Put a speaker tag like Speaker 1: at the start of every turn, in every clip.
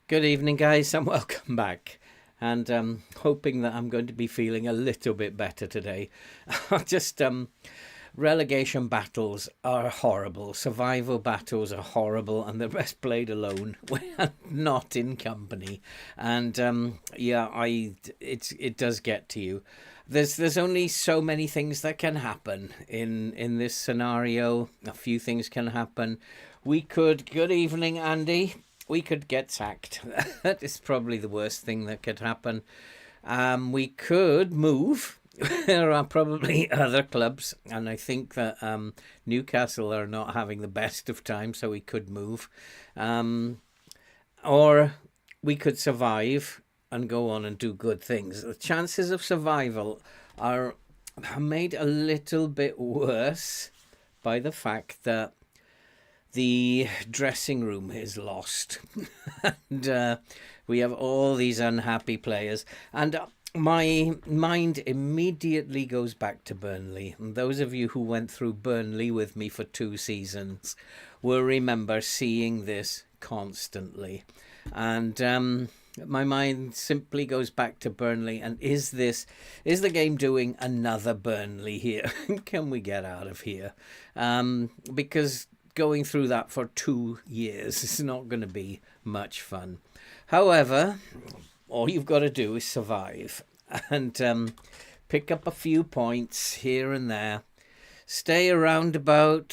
Speaker 1: Good evening, guys, and welcome back. And hoping that I'm going to be feeling a little bit better today. Just relegation battles are horrible. Survival battles are horrible, and they're best played alone when not in company. And it does get to you. There's only so many things that can happen in this scenario. A few things can happen. Good evening, Andy. We could get sacked. That is probably the worst thing that could happen. We could move. There are probably other clubs, and I think that Newcastle are not having the best of times, so we could move. Or we could survive and go on and do good things. The chances of survival are made a little bit worse by the fact that the dressing room is lost. And we have all these unhappy players. And my mind immediately goes back to Burnley. And those of you who went through Burnley with me for 2 seasons will remember seeing this constantly. And my mind simply goes back to Burnley. And is the game doing another Burnley here? Can we get out of here? Because going through that for 2 years is not going to be much fun. However, all you've got to do is survive and pick up a few points here and there. Stay around about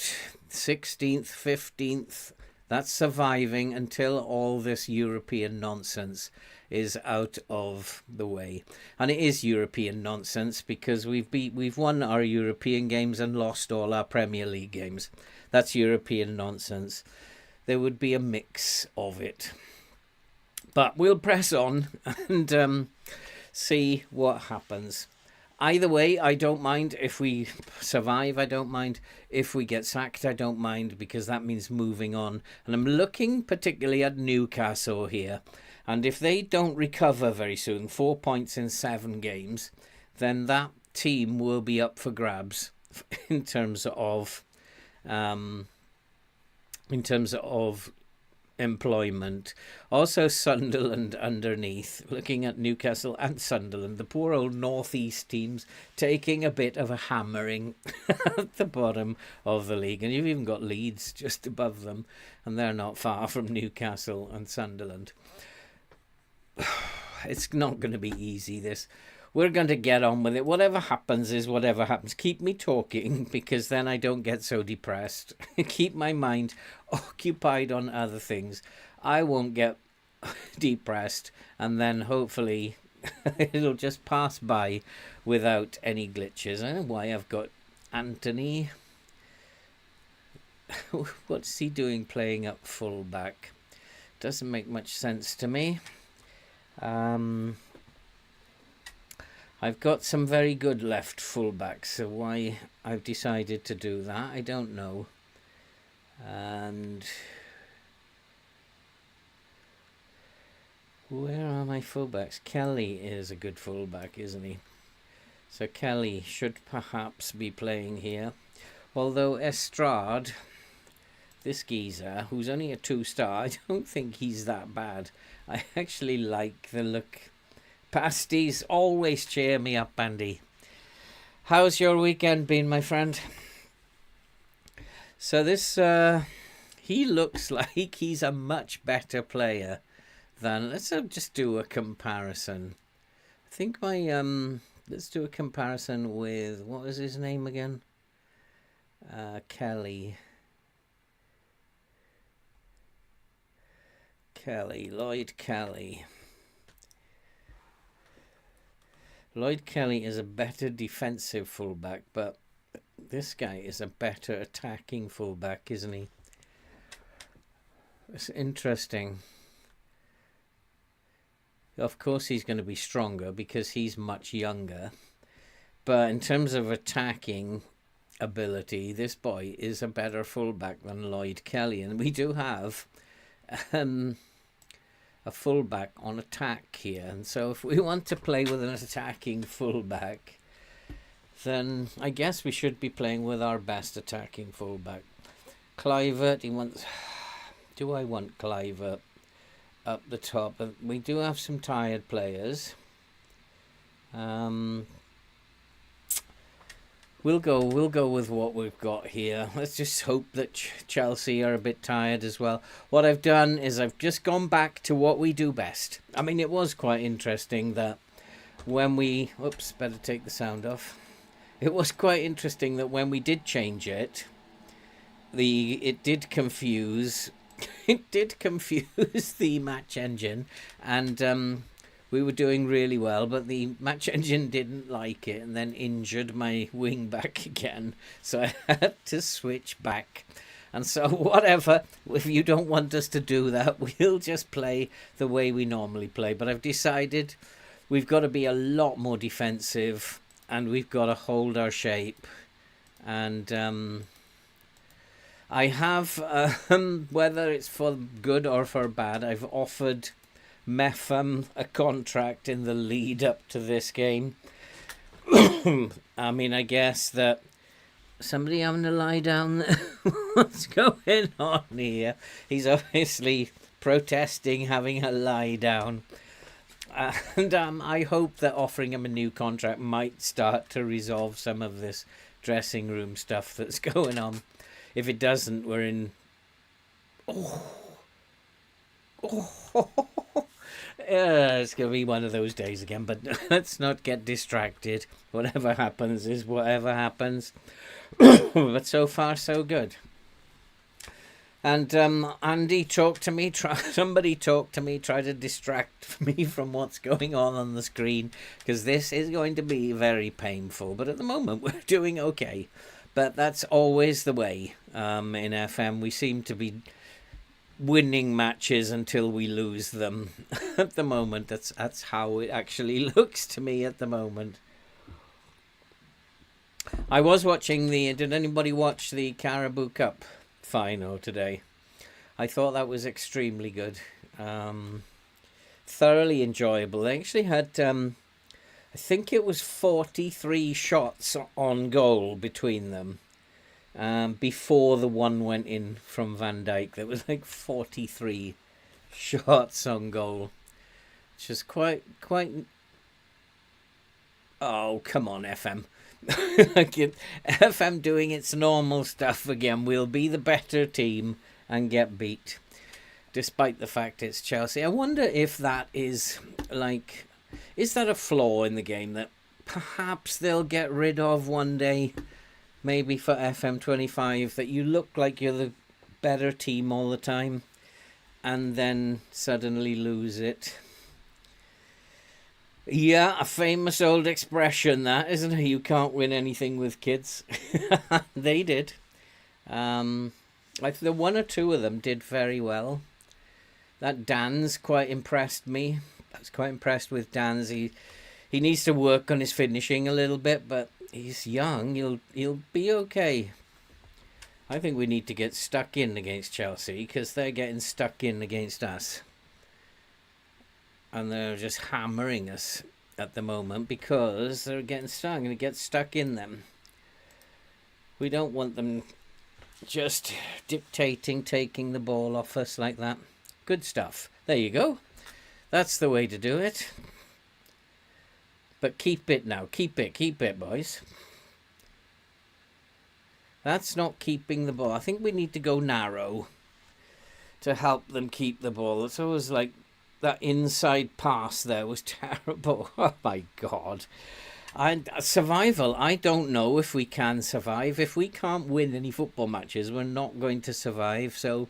Speaker 1: 16th, 15th. That's surviving until all this European nonsense is out of the way. And it is European nonsense because we've won our European games and lost all our Premier League games. That's European nonsense. There would be a mix of it. But we'll press on and see what happens. Either way, I don't mind if we survive. I don't mind if we get sacked. I don't mind because that means moving on. And I'm looking particularly at Newcastle here. And if they don't recover very soon, 4 points in 7 games, then that team will be up for grabs in terms of employment. Also Sunderland underneath, looking at Newcastle and Sunderland, the poor old northeast teams taking a bit of a hammering at the bottom of the league. And you've even got Leeds just above them, and they're not far from Newcastle and Sunderland. It's not going to be easy, this. We're going to get on with it. Whatever happens is whatever happens. Keep me talking because then I don't get so depressed. Keep my mind occupied on other things. I won't get depressed, and then hopefully it'll just pass by without any glitches. I don't know why I've got Anthony. What's he doing playing up fullback? Doesn't make much sense to me. I've got some very good left fullbacks, so why I've decided to do that, I don't know. And where are my fullbacks? Kelly is a good fullback, isn't he? So Kelly should perhaps be playing here. Although Estrade, this geezer, who's only a 2-star, I don't think he's that bad. I actually like the look. Pasties always cheer me up, Andy. How's your weekend been, my friend? So this, he looks like he's a much better player than, let's just do a comparison. I think let's do a comparison with, what was his name again? Kelly, Lloyd Kelly. Lloyd Kelly is a better defensive fullback, but this guy is a better attacking fullback, isn't he? It's interesting. Of course he's going to be stronger because he's much younger. But in terms of attacking ability, this boy is a better fullback than Lloyd Kelly. And we do have a fullback on attack here, and so if we want to play with an attacking fullback, then I guess we should be playing with our best attacking fullback. Clivert, he wants. Do I want Clivert? up the top. We do have some tired players. We'll go with what we've got here. Let's just hope that Chelsea are a bit tired as well. What I've done is I've just gone back to what we do best. I mean, it was quite interesting that when we... Oops, better take the sound off. It was quite interesting that when we did change it, it did confuse the match engine, and we were doing really well, but the match engine didn't like it and then injured my wing back again, so I had to switch back. And so whatever, if you don't want us to do that, we'll just play the way we normally play. But I've decided we've got to be a lot more defensive, and we've got to hold our shape. And I have, whether it's for good or for bad, I've offered Metham a contract in the lead up to this game. I mean, I guess that somebody having to lie down there. What's going on here? He's obviously protesting having a lie down. And I hope that offering him a new contract might start to resolve some of this dressing room stuff that's going on. If it doesn't, we're in... it's going to be one of those days again, but let's not get distracted. Whatever happens is whatever happens. But so far, so good. And Andy talked to me, somebody talked to me, try to distract me from what's going on the screen, because this is going to be very painful. But at the moment, we're doing okay. But that's always the way in FM. We seem to be winning matches until we lose them. At the moment, that's how it actually looks to me at the moment. I was watching did anybody watch the Carabao Cup final today? I thought that was extremely good. Thoroughly enjoyable. They actually had, I think it was 43 shots on goal between them. Before the one went in from Van Dijk, there was like 43 shots on goal, which is quite. Oh, come on, FM! FM doing its normal stuff again. We'll be the better team and get beat, despite the fact it's Chelsea. I wonder if that is that a flaw in the game that perhaps they'll get rid of one day? Maybe for FM25, that you look like you're the better team all the time and then suddenly lose it. Yeah, a famous old expression that, isn't it? You can't win anything with kids. They did. Like the one or two of them did very well. That Dan's quite impressed me. I was quite impressed with Dan's. He needs to work on his finishing a little bit, but he's young. He'll be okay. I think we need to get stuck in against Chelsea, because they're getting stuck in against us. And they're just hammering us at the moment because they're getting stuck. I'm going to get stuck in them. We don't want them just dictating, taking the ball off us like that. Good stuff. There you go. That's the way to do it. But keep it now. Keep it, boys. That's not keeping the ball. I think we need to go narrow to help them keep the ball. It's always like that inside pass there was terrible. Oh, my God. Survival, I don't know if we can survive. If we can't win any football matches, we're not going to survive. So,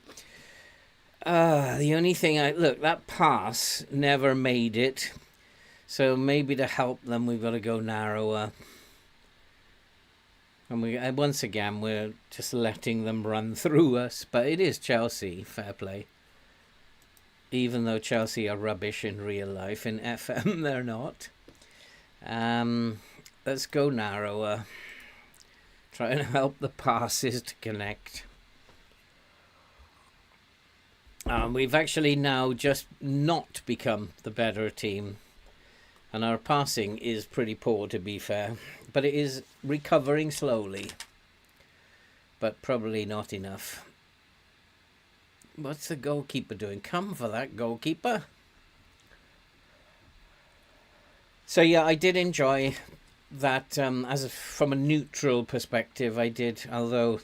Speaker 1: the only thing look, that pass never made it. So maybe to help them, we've got to go narrower. And once again, we're just letting them run through us. But it is Chelsea, fair play. Even though Chelsea are rubbish in real life, in FM they're not. Let's go narrower. Try and help the passes to connect. We've actually now just not become the better team. And our passing is pretty poor, to be fair. But it is recovering slowly. But probably not enough. What's the goalkeeper doing? Come for that, goalkeeper. So yeah, I did enjoy that. From a neutral perspective, I did. Although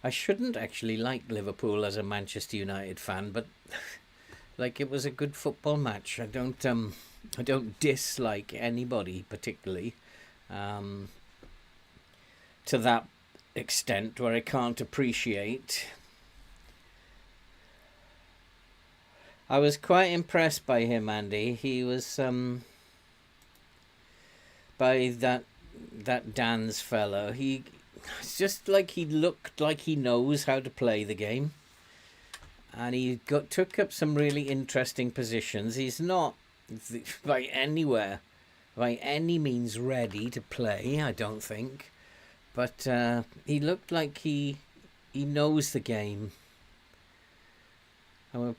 Speaker 1: I shouldn't actually like Liverpool as a Manchester United fan, but like it was a good football match. I don't dislike anybody particularly, um, to that extent where I can't appreciate. I was quite impressed by him, Andy. He was by that Dan's fellow. It's just like he looked like he knows how to play the game, and he took up some really interesting positions. He's not by any means ready to play, I don't think, but he looked like he knows the game.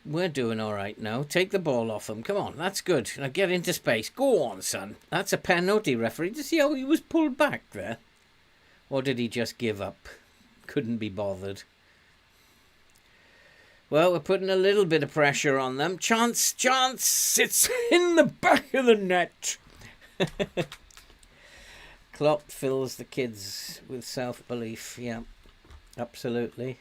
Speaker 1: We're doing all right now. Take the ball off him. Come on, that's good. Now get into space. Go on, son. That's a penalty, referee. Did you see how he was pulled back there? Or did he just give up? Couldn't be bothered. Well, we're putting a little bit of pressure on them. Chance! It's in the back of the net. Klopp fills the kids with self-belief. Yeah, absolutely.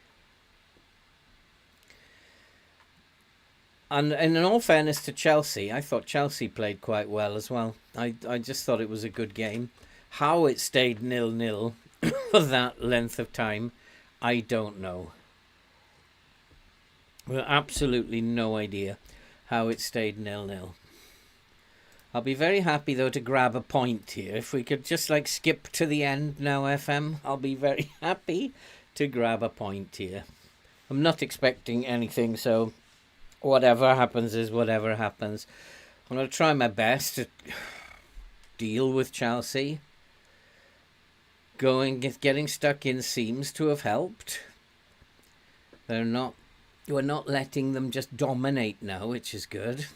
Speaker 1: And in all fairness to Chelsea, I thought Chelsea played quite well as well. I just thought it was a good game. How it stayed 0-0 for that length of time, I don't know. Well, absolutely no idea how it stayed 0-0. I'll be very happy, though, to grab a point here. If we could just, skip to the end now, FM, I'll be very happy to grab a point here. I'm not expecting anything, so whatever happens is whatever happens. I'm going to try my best to deal with Chelsea. Getting stuck in seems to have helped. We're not letting them just dominate now, which is good.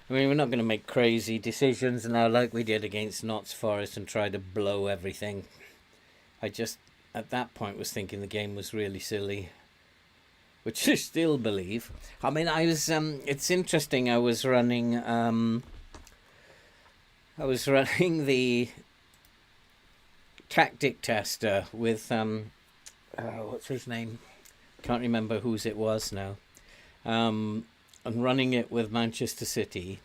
Speaker 1: I mean, we're not going to make crazy decisions now like we did against Notts Forest and try to blow everything. I just, at that point, was thinking the game was really silly, which I still believe. I mean, it's interesting, I was running the tactic tester with, what's his name? Can't remember whose it was now. And running it with Manchester City,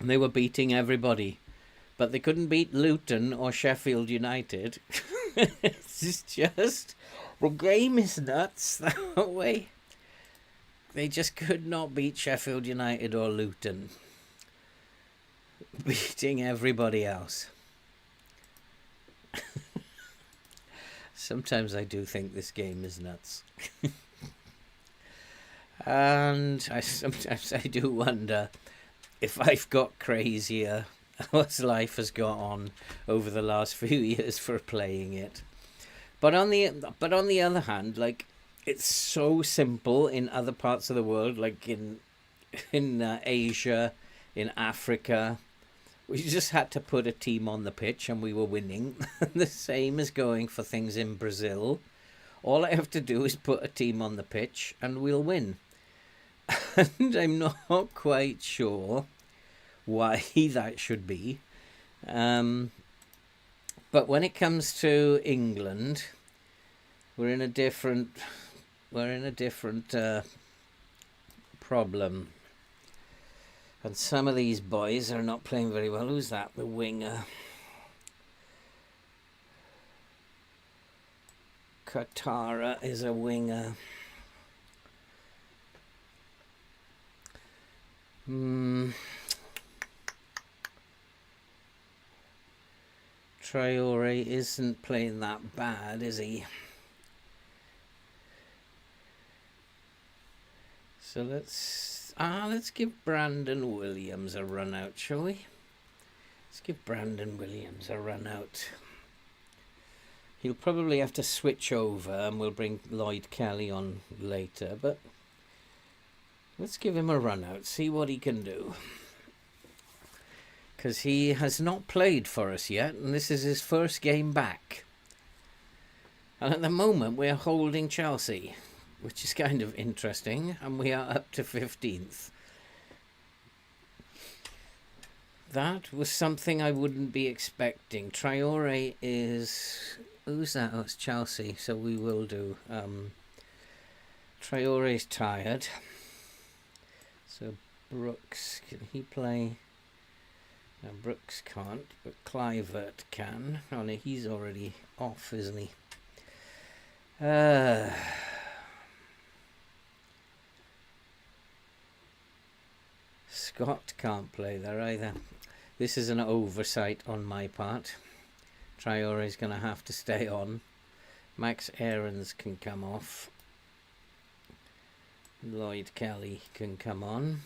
Speaker 1: and they were beating everybody, but they couldn't beat Luton or Sheffield United. It's just, the game is nuts that way. They just could not beat Sheffield United or Luton, beating everybody else. Sometimes I do think this game is nuts. And sometimes I do wonder if I've got crazier as life has got on over the last few years for playing it. But on the other hand, it's so simple in other parts of the world, like in Asia, in Africa. We just had to put a team on the pitch and we were winning. The same as going for things in Brazil. All I have to do is put a team on the pitch and we'll win. And I'm not quite sure why that should be. But when it comes to England, we're in a different problem. And some of these boys are not playing very well. Who's that? The winger. Katara is a winger. Traore isn't playing that bad, is he? So let's give Brandon Williams a run out, shall we? Let's give Brandon Williams a run out. He'll probably have to switch over and we'll bring Lloyd Kelly on later, but Let's give him a run out, see what he can do. Because he has not played for us yet, and this is his first game back. And at the moment, we're holding Chelsea, which is kind of interesting, and we are up to 15th. That was something I wouldn't be expecting. Traore is... Who's that? Oh, it's Chelsea, so we will do. Traore's tired. So Brooks, can he play? No, Brooks can't, but Clivert can. Oh no, he's already off, isn't he? Scott can't play there either. This is an oversight on my part. Traore is going to have to stay on. Max Aarons can come off. Lloyd Kelly can come on.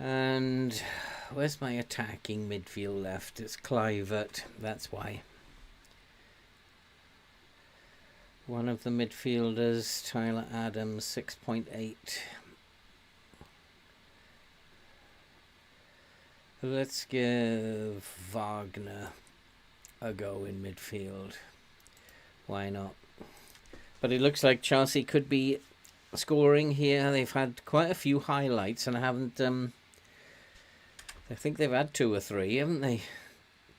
Speaker 1: And where's my attacking midfield left? It's Clivert, that's why. One of the midfielders, Tyler Adams, 6.8. Let's give Wagner a go in midfield. Why not? But it looks like Chelsea could be scoring here. They've had quite a few highlights and haven't... I think they've had 2 or 3, haven't they?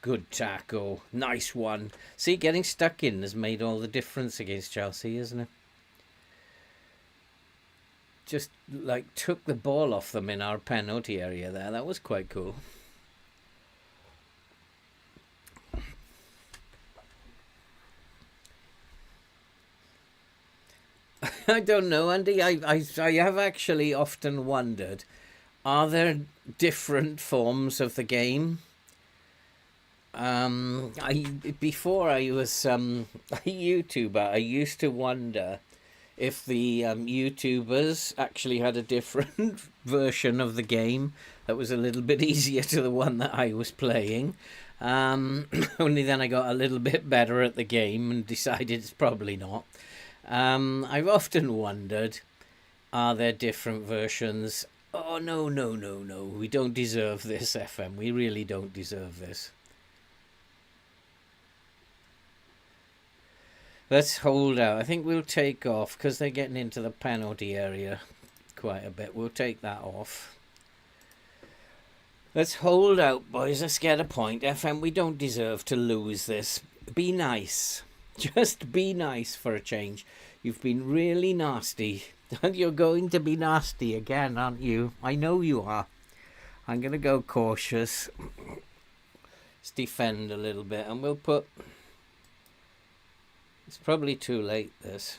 Speaker 1: Good tackle. Nice one. See, getting stuck in has made all the difference against Chelsea, isn't it? Just, like, took the ball off them in our penalty area there. That was quite cool. I don't know, Andy. I have actually often wondered, are there different forms of the game? Before I was a YouTuber, I used to wonder if the YouTubers actually had a different version of the game that was a little bit easier to the one that I was playing. Only then I got a little bit better at the game and decided it's probably not. I've often wondered, are there different versions? Oh, no, we don't deserve this, FM. We really don't deserve this. Let's hold out. I think we'll take off because they're getting into the penalty area quite a bit. We'll take that off. Let's hold out, boys. Let's get a point. FM, we don't deserve to lose this. Be nice. Just be nice for a change. You've been really nasty. And you're going to be nasty again, aren't you? I know you are. I'm going to go cautious. Let's defend a little bit. And we'll put... It's probably too late, this.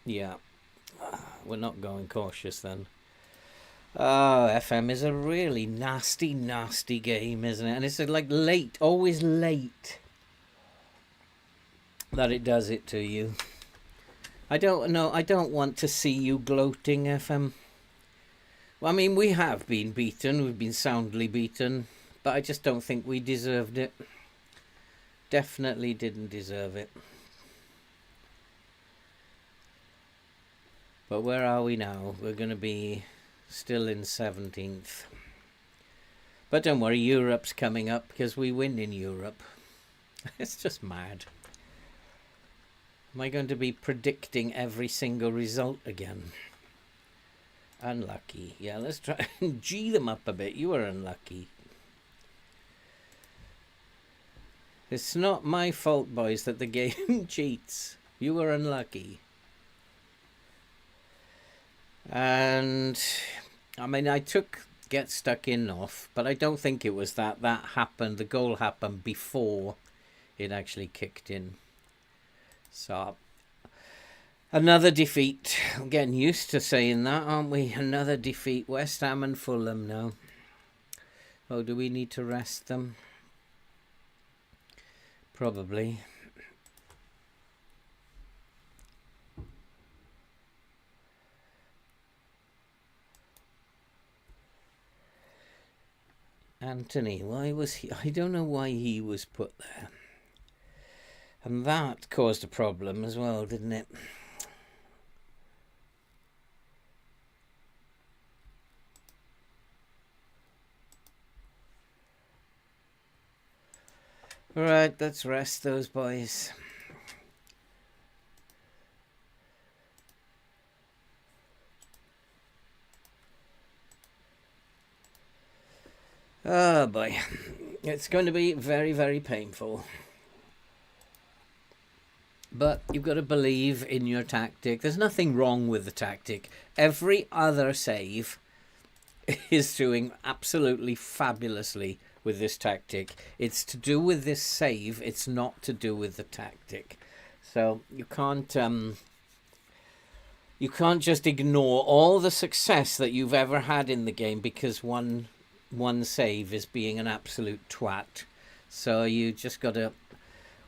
Speaker 1: Yeah. We're not going cautious then. Oh, FM is a really nasty, nasty game, isn't it? And it's like late, always late, that it does it to you. I don't know. I don't want to see you gloating, FM. Well, I mean, we have been beaten. We've been soundly beaten. But I just don't think we deserved it. Definitely didn't deserve it. But where are we now? We're going to be still in 17th. But don't worry, Europe's coming up because we win in Europe. It's just mad. Am I going to be predicting every single result again? Unlucky. Yeah, let's try and G them up a bit. You were unlucky. It's not my fault, boys, that the game cheats. You were unlucky. And, I mean, I took get stuck in off, but I don't think it was that. That happened, the goal happened before it actually kicked in. So, another defeat. I'm getting used to saying that, aren't we? Another defeat. West Ham and Fulham now. Oh, do we need to rest them? Probably. Anthony, why was he? I don't know why he was put there. And that caused a problem as well, didn't it? Right, let's rest those boys. Oh boy, it's going to be very, very painful. But you've got to believe in your tactic. There's nothing wrong with the tactic. Every other save is doing absolutely fabulously with this tactic. It's to do with this save. It's not to do with the tactic. So you can't just ignore all the success that you've ever had in the game because one save is being an absolute twat. So you just got to,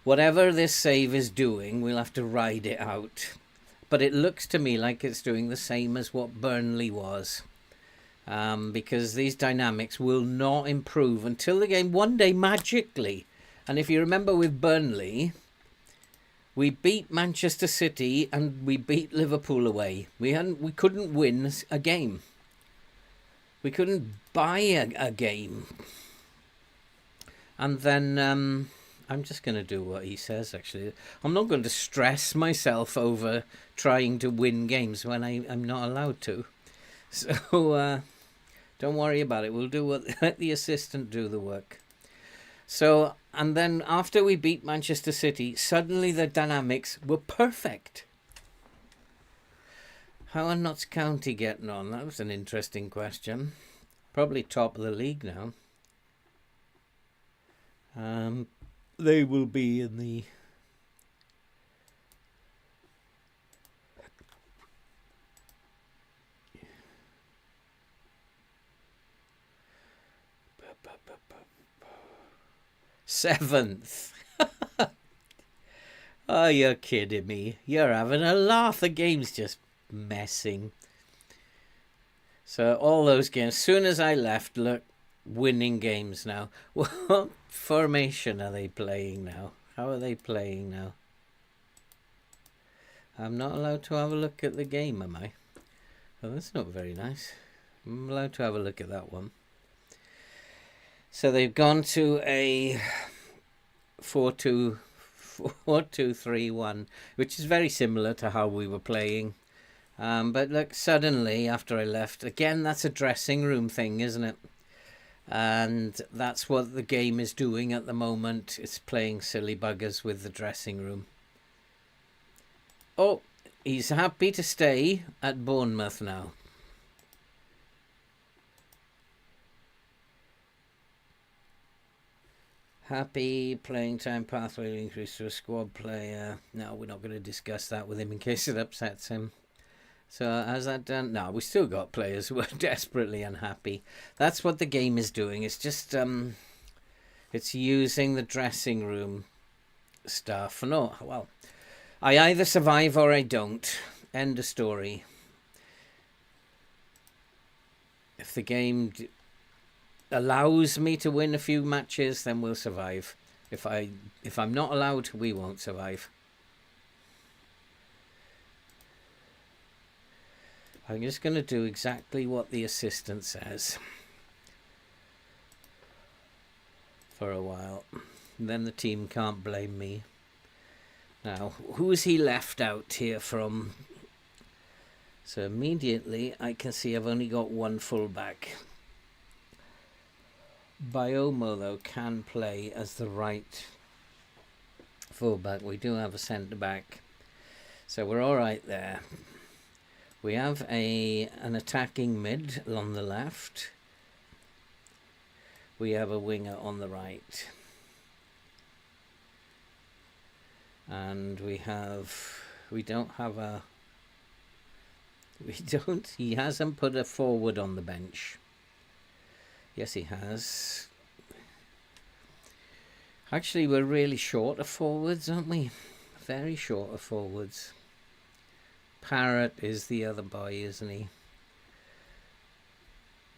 Speaker 1: whatever this save is doing, we'll have to ride it out. But it looks to me like it's doing the same as what Burnley was. Because these dynamics will not improve until the game one day magically. And if you remember with Burnley, we beat Manchester City and we beat Liverpool away. We couldn't win a game. We couldn't buy a game. And then I'm just going to do what he says, actually. I'm not going to stress myself over trying to win games when I'm not allowed to. So don't worry about it. We'll let the assistant do the work. So, and then after we beat Manchester City, suddenly the dynamics were perfect. How are Notts County getting on? That was an interesting question. Probably top of the league now. They will be in the... seventh. Oh, you're kidding me. You're having a laugh. The game's just messing. So all those games, as soon as I left, look, winning games now. What formation are they playing now? How are they playing now? I'm not allowed to have a look at the game, am I? Oh, that's not very nice. I'm allowed to have a look at that one. So they've gone to a 4-2-3-1, which is very similar to how we were playing. But look, suddenly, after I left, again, that's a dressing room thing, isn't it? And that's what the game is doing at the moment. It's playing silly buggers with the dressing room. Oh, he's happy to stay at Bournemouth now. Happy playing time pathway increase to a squad player. No, we're not going to discuss that with him in case it upsets him. So has that done? No, we still got players who are desperately unhappy. That's what the game is doing. It's just it's using the dressing room stuff. No, well, I either survive or I don't. End of story. If the game allows me to win a few matches, then we'll survive. If I'm not allowed, we won't survive. I'm just going to do exactly what the assistant says for a while. And then the team can't blame me. Now, who is he left out here from? So immediately I can see I've only got one fullback. Biomo, though, can play as the right fullback. We do have a centre-back. So we're all right there. We have an attacking mid on the left. We have a winger on the right. And he hasn't put a forward on the bench. Yes, he has. Actually, we're really short of forwards, aren't we? Very short of forwards. Parrott is the other boy, isn't he?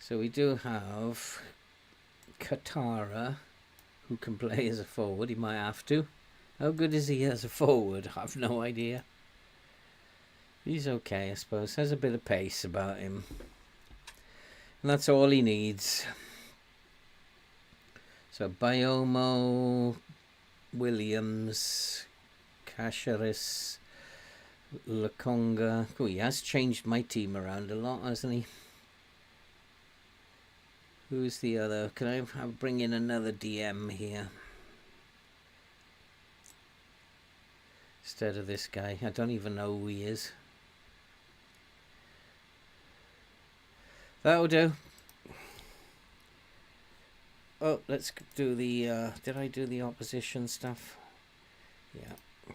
Speaker 1: So we do have Katara, who can play as a forward. He might have to. How good is he as a forward? I have no idea. He's okay, I suppose. Has a bit of pace about him. And that's all he needs. So Biomo, Williams, Caceres, Lakonga. Oh, he has changed my team around a lot, hasn't he? Who's the other? Can I bring in another DM here? Instead of this guy. I don't even know who he is. That'll do. Oh, let's do the... did I do the opposition stuff? Yeah.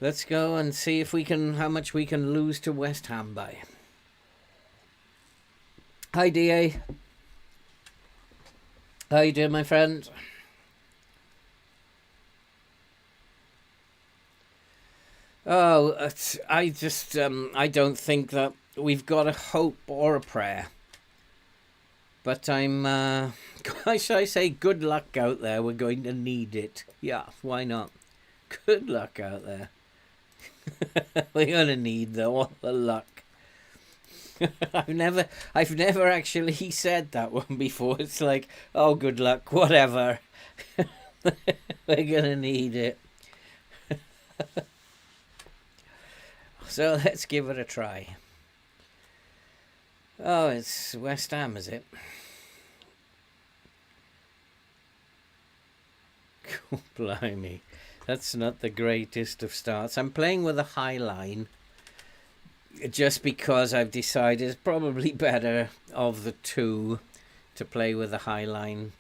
Speaker 1: Let's go and see if we can... how much we can lose to West Ham by. Hi, DA. How you doing, my friend? Oh, I just... I don't think that we've got a hope or a prayer. But I'm... shall I say, good luck out there. We're going to need it. Yeah, why not? Good luck out there. We're going to need all the luck. I've never actually said that one before. It's like, oh, good luck, whatever. We're gonna need it. So let's give it a try. Oh, it's West Ham, is it? Blimey, that's not the greatest of starts. I'm playing with a high line. Just because I've decided it's probably better of the two to play with a high line.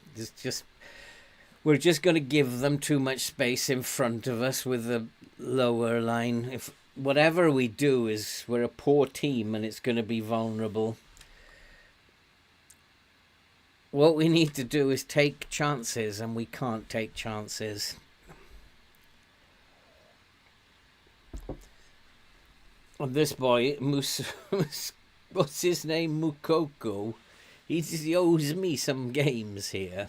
Speaker 1: We're just going to give them too much space in front of us with the lower line. If whatever we do is we're a poor team and it's going to be vulnerable. What we need to do is take chances, and we can't take chances. This boy, what's his name, Mukoko, he owes me some games here.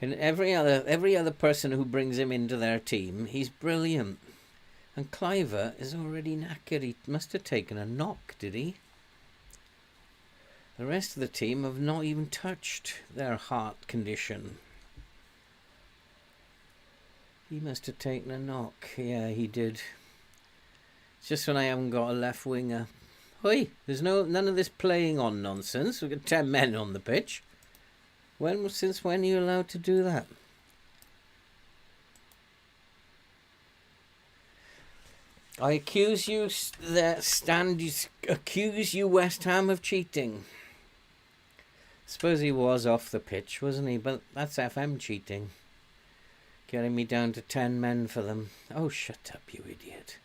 Speaker 1: And every other person who brings him into their team, he's brilliant. And Cliver is already knackered. He must have taken a knock, did he? The rest of the team have not even touched their heart condition. He must have taken a knock. Yeah, he did. It's just when I haven't got a left winger. Oi, there's none of this playing on nonsense. We've got 10 men on the pitch. Since when are you allowed to do that? I accuse you, accuse you, West Ham, of cheating. Suppose he was off the pitch, wasn't he? But that's FM cheating. Getting me down to 10 men for them. Oh, shut up, you idiot.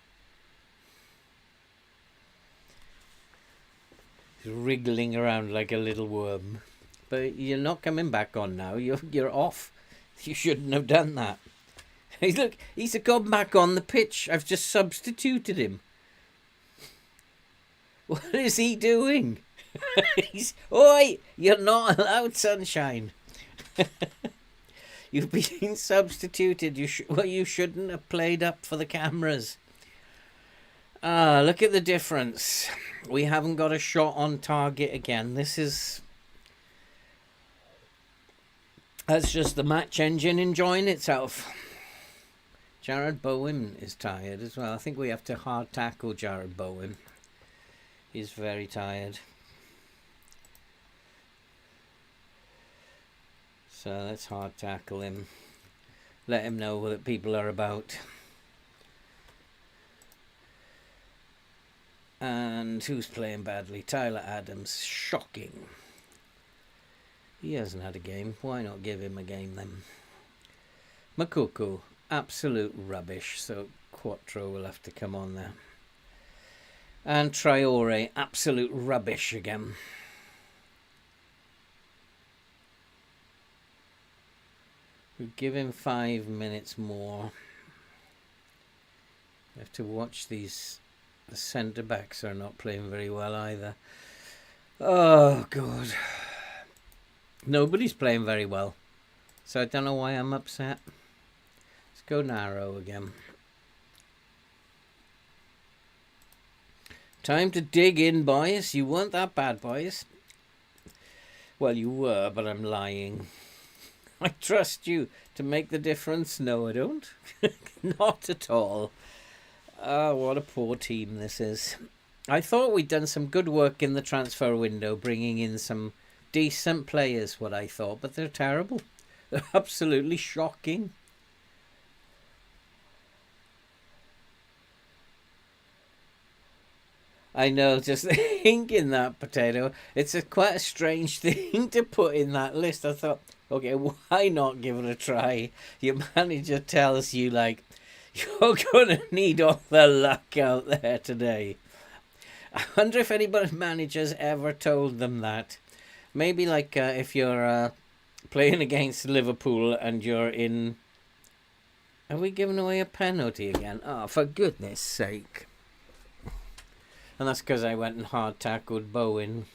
Speaker 1: Wriggling around like a little worm. But you're not coming back on now. You're off. You shouldn't have done that. Hey, look, he's gone back on the pitch. I've just substituted him. What is he doing? Oi! You're not allowed, sunshine. You've been substituted. You shouldn't have played up for the cameras. Ah, look at the difference. We haven't got a shot on target again. That's just the match engine enjoying itself. Jared Bowen is tired as well. I think we have to hard tackle Jared Bowen. He's very tired. So let's hard tackle him. Let him know what people are about. And who's playing badly? Tyler Adams. Shocking. He hasn't had a game. Why not give him a game then? Makoko. Absolute rubbish. So Quattro will have to come on there. And Traore. Absolute rubbish again. We'll give him 5 minutes more. We have to watch these. The centre-backs are not playing very well either. Oh, God. Nobody's playing very well. So I don't know why I'm upset. Let's go narrow again. Time to dig in, boys. You weren't that bad, boys. Well, you were, but I'm lying. I trust you to make the difference. No, I don't. Not at all. What a poor team this is. I thought we'd done some good work in the transfer window, bringing in some decent players, what I thought, but they're terrible. They're absolutely shocking. I know, just thinking that, Potato, it's quite a strange thing to put in that list. I thought, okay, why not give it a try? Your manager tells you, like, you're going to need all the luck out there today. I wonder if anybody managers ever told them that. Maybe like if you're playing against Liverpool and you're in... Are we giving away a penalty again? Oh, for goodness sake. And that's because I went and hard tackled Bowen.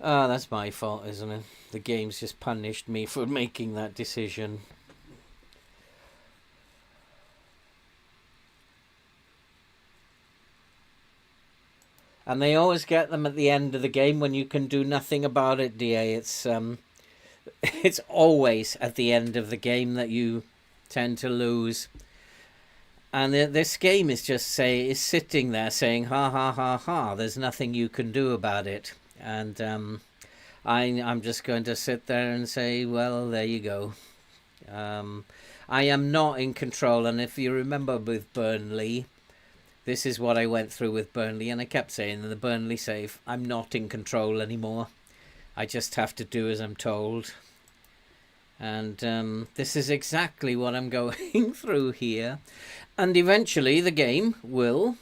Speaker 1: Ah, that's my fault, isn't it? The game's just punished me for making that decision. And they always get them at the end of the game when you can do nothing about it, DA. It's always at the end of the game that you tend to lose. And this game is sitting there saying, ha, ha, ha, ha, there's nothing you can do about it. And I'm just going to sit there and say, well, there you go. I am not in control. And if you remember with Burnley, this is what I went through with Burnley. And I kept saying in the Burnley save, I'm not in control anymore. I just have to do as I'm told. And this is exactly what I'm going through here. And eventually the game will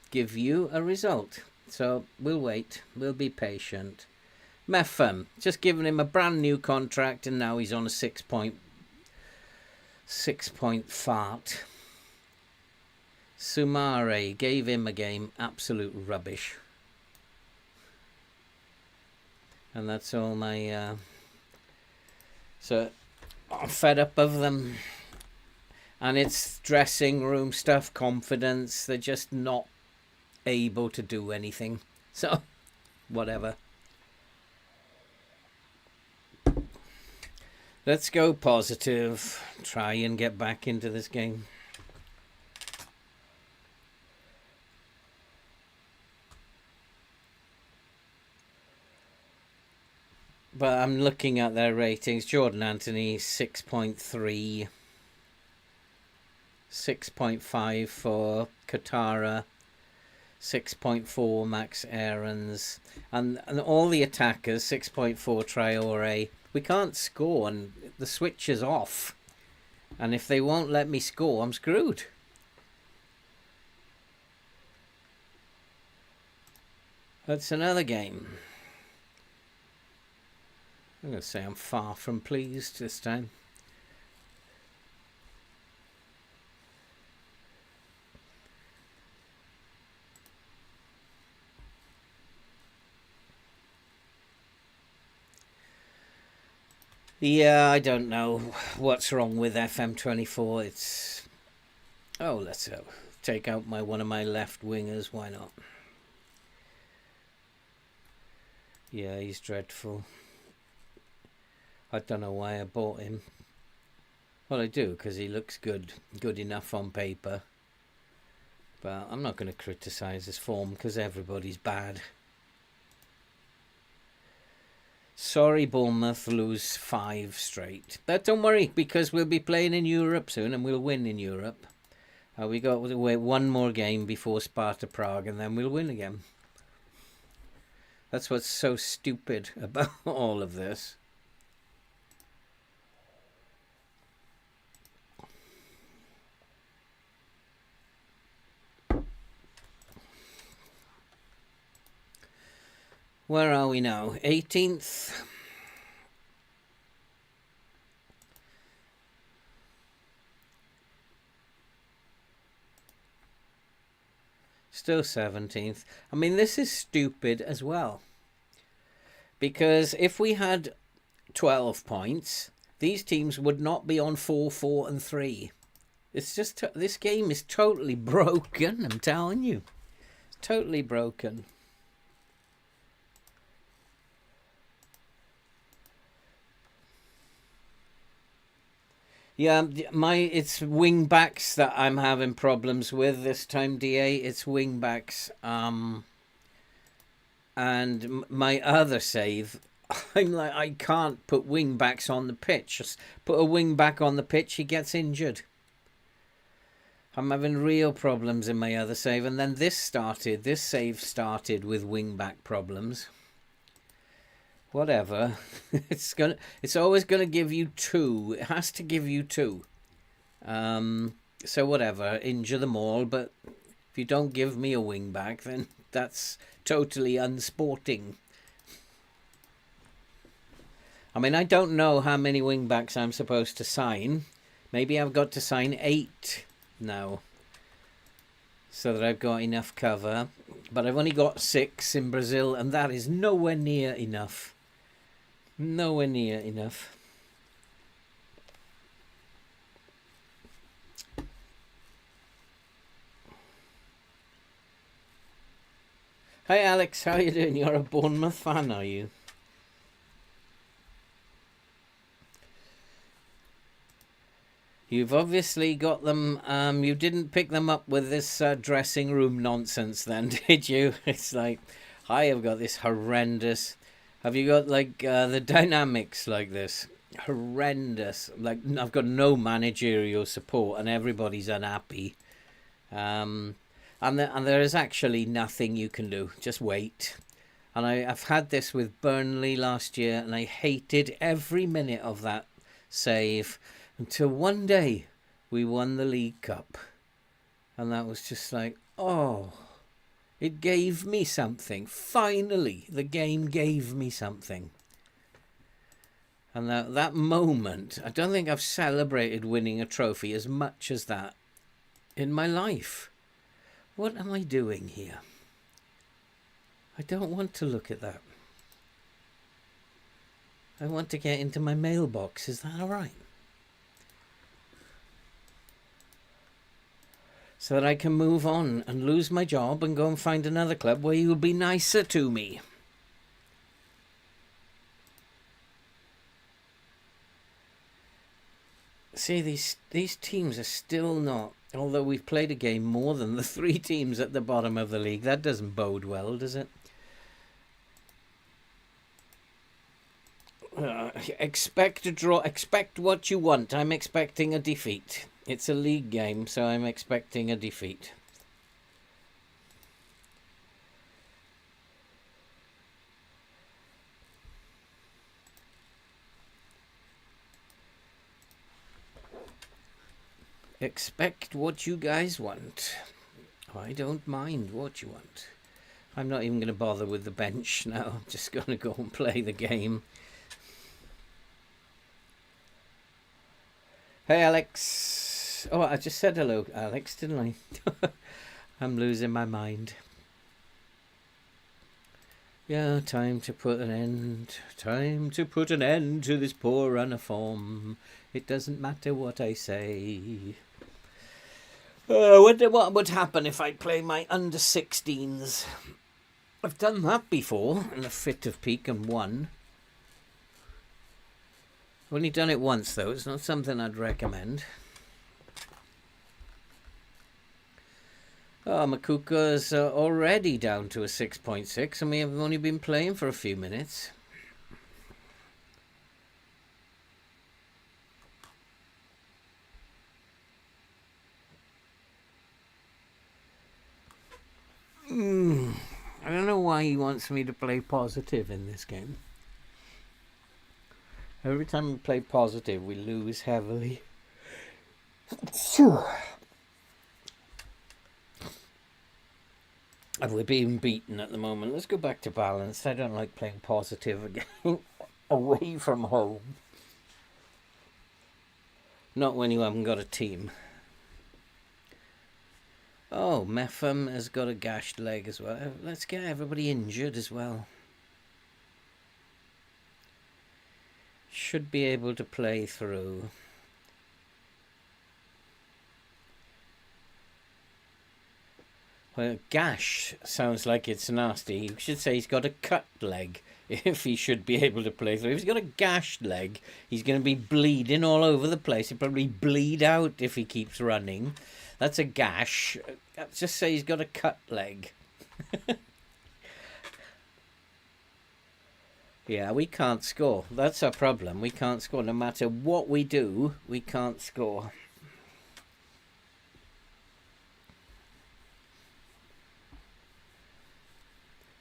Speaker 1: give you a result. So we'll wait. We'll be patient. Meffam, just giving him a brand new contract, and now he's on a 6-point fart. Sumare gave him a game. Absolute rubbish. And that's all my... So I'm fed up of them. And it's dressing room stuff, confidence. They're just not able to do anything. So, whatever. Let's go positive. Try and get back into this game. But I'm looking at their ratings. Jordan Anthony, 6.3. 6.5 for Katara. 6.4 Max Aarons. And all the attackers, 6.4 Traore. We can't score and the switch is off. And if they won't let me score, I'm screwed. That's another game. I'm going to say I'm far from pleased this time. Yeah, I don't know what's wrong with FM24. It's... Oh, let's take out one of my left wingers. Why not? Yeah, he's dreadful. I don't know why I bought him. Well, I do, because he looks good enough on paper. But I'm not going to criticise his form, because everybody's bad. Sorry, Bournemouth lose 5 straight. But don't worry, because we'll be playing in Europe soon, and we'll win in Europe. We got to wait one more game before Sparta Prague, and then we'll win again. That's what's so stupid about all of this. Where are we now? 18th. Still 17th. I mean, this is stupid as well. Because if we had 12 points, these teams would not be on 4, 4 and 3. It's just... this game is totally broken, I'm telling you. It's totally broken. Yeah, it's wing backs that I'm having problems with this time, DA. It's wing backs. And my other save, I'm like, I can't put wing backs on the pitch. Just put a wing back on the pitch, he gets injured. I'm having real problems in my other save, and then this save started with wing back problems. Whatever. It's always gonna give you two. It has to give you two. So whatever, injure them all, but if you don't give me a wing back, then that's totally unsporting. I mean, I don't know how many wing backs I'm supposed to sign. Maybe I've got to sign 8 now, so that I've got enough cover. But I've only got 6 in Brazil, and that is nowhere near enough. Nowhere near enough. Hi Alex, how you doing? You're a Bournemouth fan, are you? You've obviously got them. You didn't pick them up with this dressing room nonsense, then, did you? It's like, I have got this horrendous. Have you got like the dynamics like this? Horrendous. Like, I've got no managerial support, and everybody's unhappy. And there is actually nothing you can do. Just wait. And I've had this with Burnley last year, and I hated every minute of that save until one day we won the League Cup. And that was just like, oh, it gave me something. Finally, the game gave me something. And that moment, I don't think I've celebrated winning a trophy as much as that in my life. What am I doing here? I don't want to look at that. I want to get into my mailbox. Is that all right? So that I can move on and lose my job and go and find another club where you'll be nicer to me. See, these teams are still not, although we've played a game more than the 3 teams at the bottom of the league. That doesn't bode well, does it? Expect a draw. Expect what you want. I'm expecting a defeat. It's a league game, so I'm expecting a defeat. Expect what you guys want. I don't mind what you want. I'm not even going to bother with the bench now. I'm just going to go and play the game. Hey, Alex. Oh, I just said hello, Alex, didn't I? I'm losing my mind. Yeah, time to put an end. Time to put an end to this poor run of form. It doesn't matter what I say. What would happen if I play my under-16s? I've done that before in a fit of pique and won. I've only done it once, though. It's not something I'd recommend. Oh, Makuka's already down to a 6.6, and we have only been playing for a few minutes. I don't know why he wants me to play positive in this game. Every time we play positive, we lose heavily. And we're being beaten at the moment. Let's go back to balance. I don't like playing positive again. Away from home. Not when you haven't got a team. Oh, Mepham has got a gashed leg as well. Let's get everybody injured as well. Should be able to play through. Well, gash sounds like it's nasty. You should say he's got a cut leg if he should be able to play through. If he's got a gashed leg, he's going to be bleeding all over the place. He'll probably bleed out if he keeps running. That's a gash. Just say he's got a cut leg. Yeah, we can't score. That's our problem. We can't score. No matter what we do, we can't score.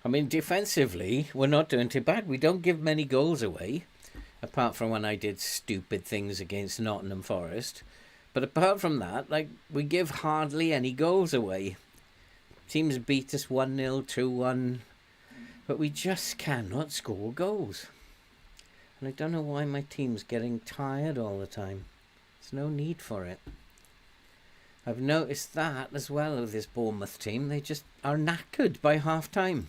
Speaker 1: I mean, defensively, we're not doing too bad. We don't give many goals away, apart from when I did stupid things against Nottingham Forest. But apart from that, like, we give hardly any goals away. Teams beat us 1-0, 2-1. But we just cannot score goals. And I don't know why my team's getting tired all the time. There's no need for it. I've noticed that as well with this Bournemouth team. They just are knackered by half time.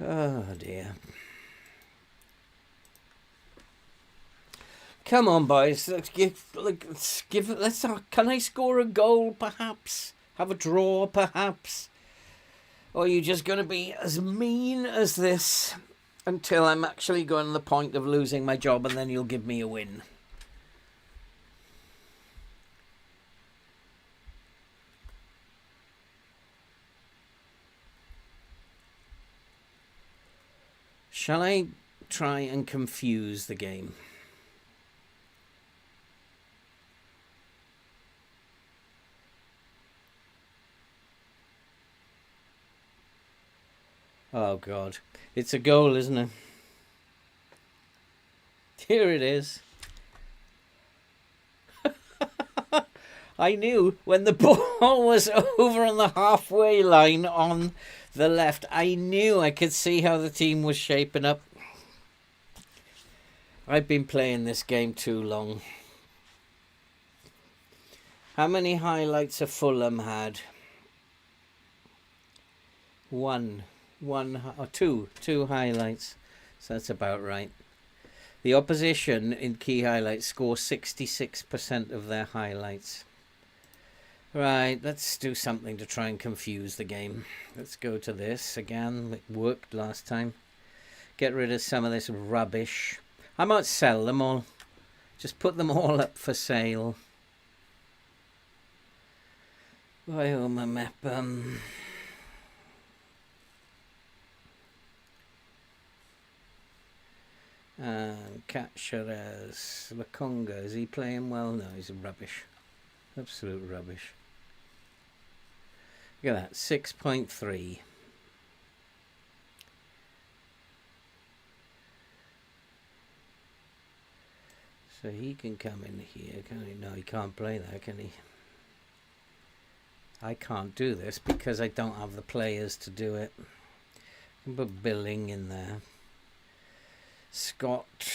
Speaker 1: Oh dear. Come on, boys. Can I score a goal, perhaps? Have a draw, perhaps? Or are you just going to be as mean as this until I'm actually going to the point of losing my job and then you'll give me a win? Shall I try and confuse the game? Oh, God. It's a goal, isn't it? Here it is. I knew when the ball was over on the halfway line on the left, I knew I could see how the team was shaping up. I've been playing this game too long. How many highlights have Fulham had? Two highlights. So that's about right. The opposition in key highlights score 66% of their highlights. Right, let's do something to try and confuse the game. Let's go to this again. It worked last time. Get rid of some of this rubbish. I might sell them all. Just put them all up for sale. Why, oh, my map. And Catcherez, Lakonga, is he playing well? No, he's rubbish. Absolute rubbish. Look at that, 6.3. So he can come in here, can he? No, he can't play that, can he? I can't do this because I don't have the players to do it. I can put Billing in there. Scott.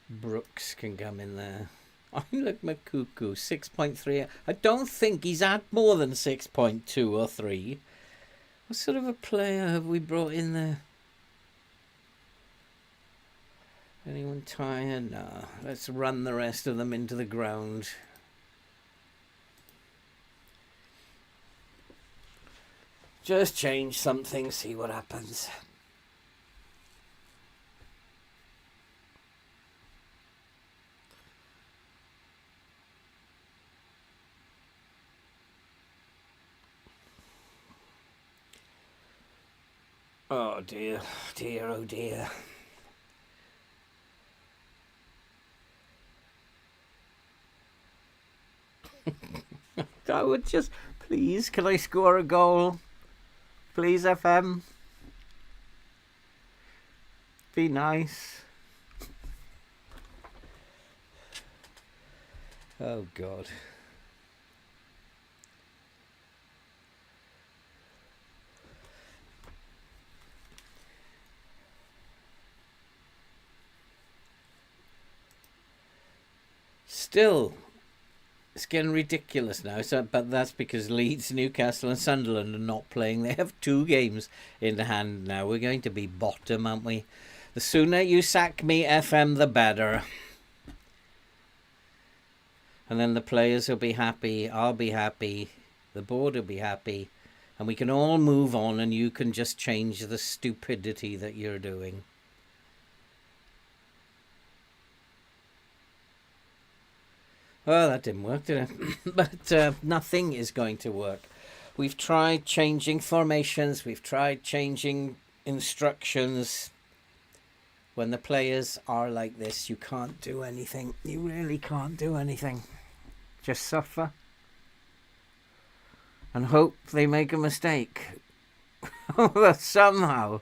Speaker 1: Brooks can come in there. I look, Makuku, 6.3. I don't think he's had more than 6.2 or 3. What sort of a player have we brought in there? Anyone tired? No. Let's run the rest of them into the ground. Just change something, see what happens. Oh dear, dear, oh dear. I would just, please, can I score a goal? Please, FM. Be nice. Oh, God. Still It's getting ridiculous now. So, but that's because Leeds, Newcastle, and Sunderland are not playing. They have 2 games in the hand now. We're going to be bottom, aren't we? The sooner you sack me, FM, the better. And then the players will be happy. I'll be happy. The board will be happy. And we can all move on, and you can just change the stupidity that you're doing. Well, that didn't work, did it? But nothing is going to work. We've tried changing formations. We've tried changing instructions. When the players are like this, you can't do anything. You really can't do anything. Just suffer. And hope they make a mistake. Somehow.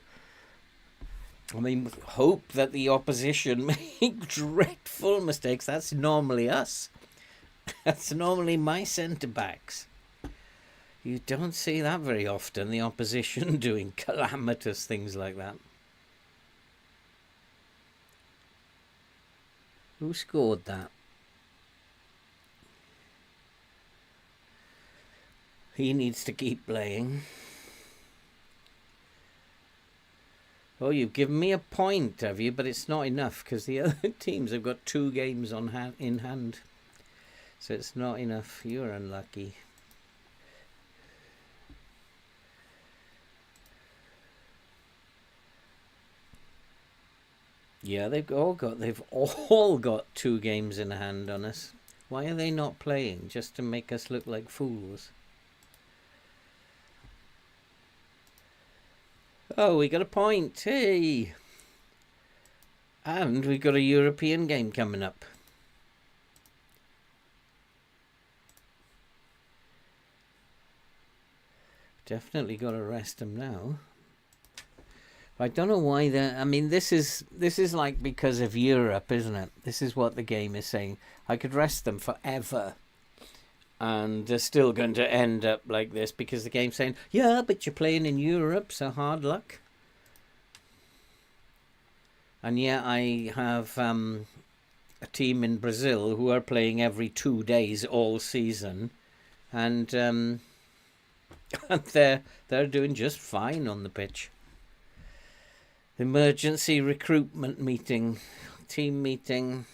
Speaker 1: I mean, hope that the opposition make dreadful mistakes. That's normally us. That's normally my centre-backs. You don't see that very often, the opposition doing calamitous things like that. Who scored that? He needs to keep playing. Oh, you've given me a point, have you? But it's not enough because the other teams have got 2 games in hand. So it's not enough. You're unlucky. Yeah, they've all got 2 games in hand on us. Why are they not playing? Just to make us look like fools. Oh, we got a point. Hey! And we've got a European game coming up. Definitely got to rest them now. I don't know why I mean, this is like because of Europe, isn't it? This is what the game is saying. I could rest them forever. And they're still going to end up like this because the game's saying, yeah, but you're playing in Europe, so hard luck. And yeah, I have a team in Brazil who are playing every 2 days all season. And they're doing just fine on the pitch. Emergency recruitment meeting, team meeting.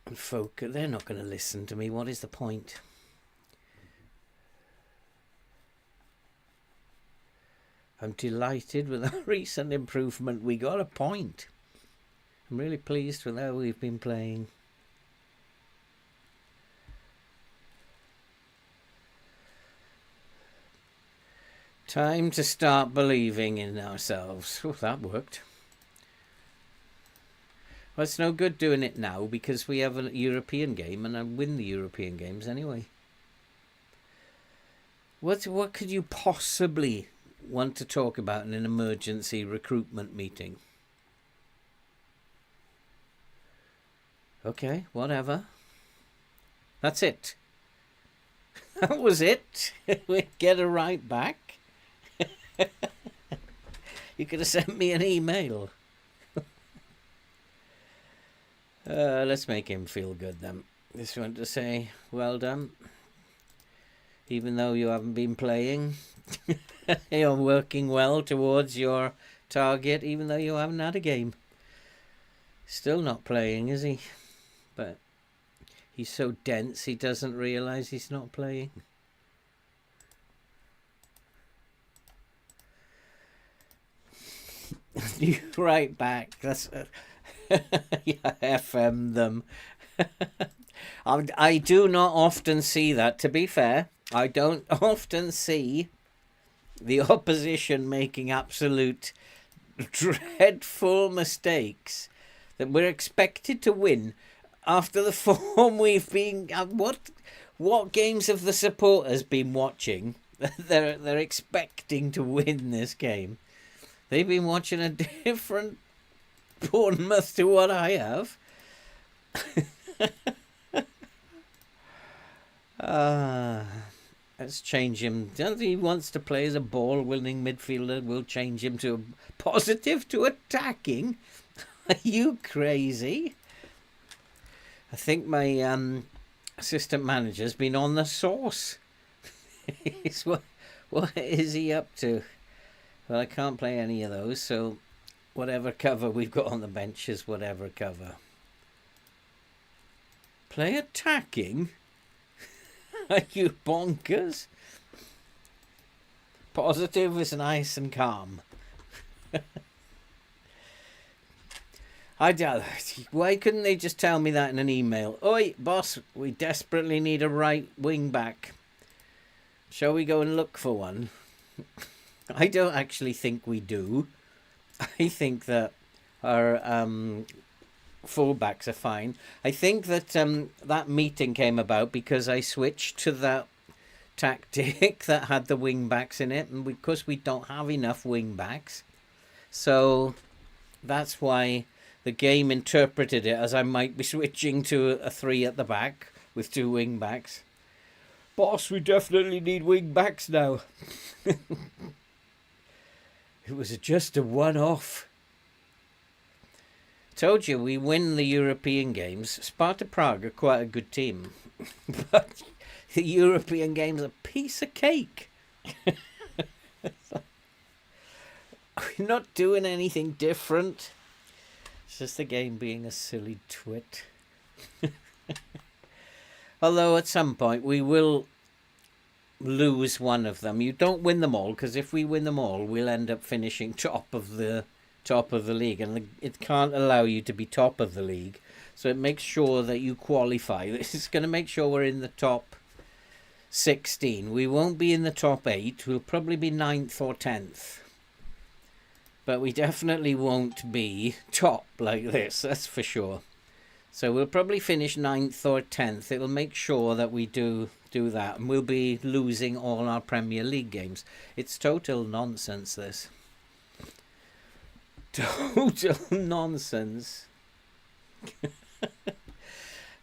Speaker 1: And folk, they're not going to listen to me. What is the point? I'm delighted with our recent improvement. We got a point. I'm really pleased with how we've been playing. Time to start believing in ourselves. Oh, that worked. Well, it's no good doing it now because we have a European game and I win the European games anyway. What could you possibly want to talk about in an emergency recruitment meeting? Okay, whatever. That's it. That was it. We get a right back. You could have sent me an email. Let's make him feel good then. Just want to say, well done. Even though you haven't been playing, you're working well towards your target, even though you haven't had a game. Still not playing, is he? But he's so dense he doesn't realise he's not playing. You right back. That's yeah, FM them. I do not often see that. To be fair, I don't often see the opposition making absolute dreadful mistakes that we're expected to win after the form we've been. What games have the supporters been watching? They're expecting to win this game. They've been watching a different Bournemouth to what I have. Let's change him. Don't he wants to play as a ball-winning midfielder? We'll change him to a positive to attacking. Are you crazy? I think my assistant manager's been on the sauce. What is he up to? Well, I can't play any of those, so whatever cover we've got on the bench is whatever cover. Play attacking? Are you bonkers? Positive is nice and calm. Why couldn't they just tell me that in an email? Oi, boss, we desperately need a right wing back. Shall we go and look for one? I don't actually think we do. I think that our fullbacks are fine. I think that that meeting came about because I switched to that tactic that had the wing backs in it, and because we don't have enough wing backs, so that's why the game interpreted it as I might be switching to a 3 at the back with 2 wing backs. Boss, we definitely need wing backs now. It was just a one-off. Told you, we win the European games. Sparta Prague are quite a good team. But the European games are a piece of cake. We're not doing anything different. It's just the game being a silly twit. Although at some point we will lose one of them. You don't win them all, because if we win them all, we'll end up finishing top of the league, and it can't allow you to be top of the league. So it makes sure that you qualify. This is going to make sure we're in the top 16. We won't be in the top 8. We'll probably be 9th or 10th. But we definitely won't be top like this, that's for sure. So we'll probably finish 9th or 10th. It'll make sure that we do that. And we'll be losing all our Premier League games. It's total nonsense, this. Total nonsense.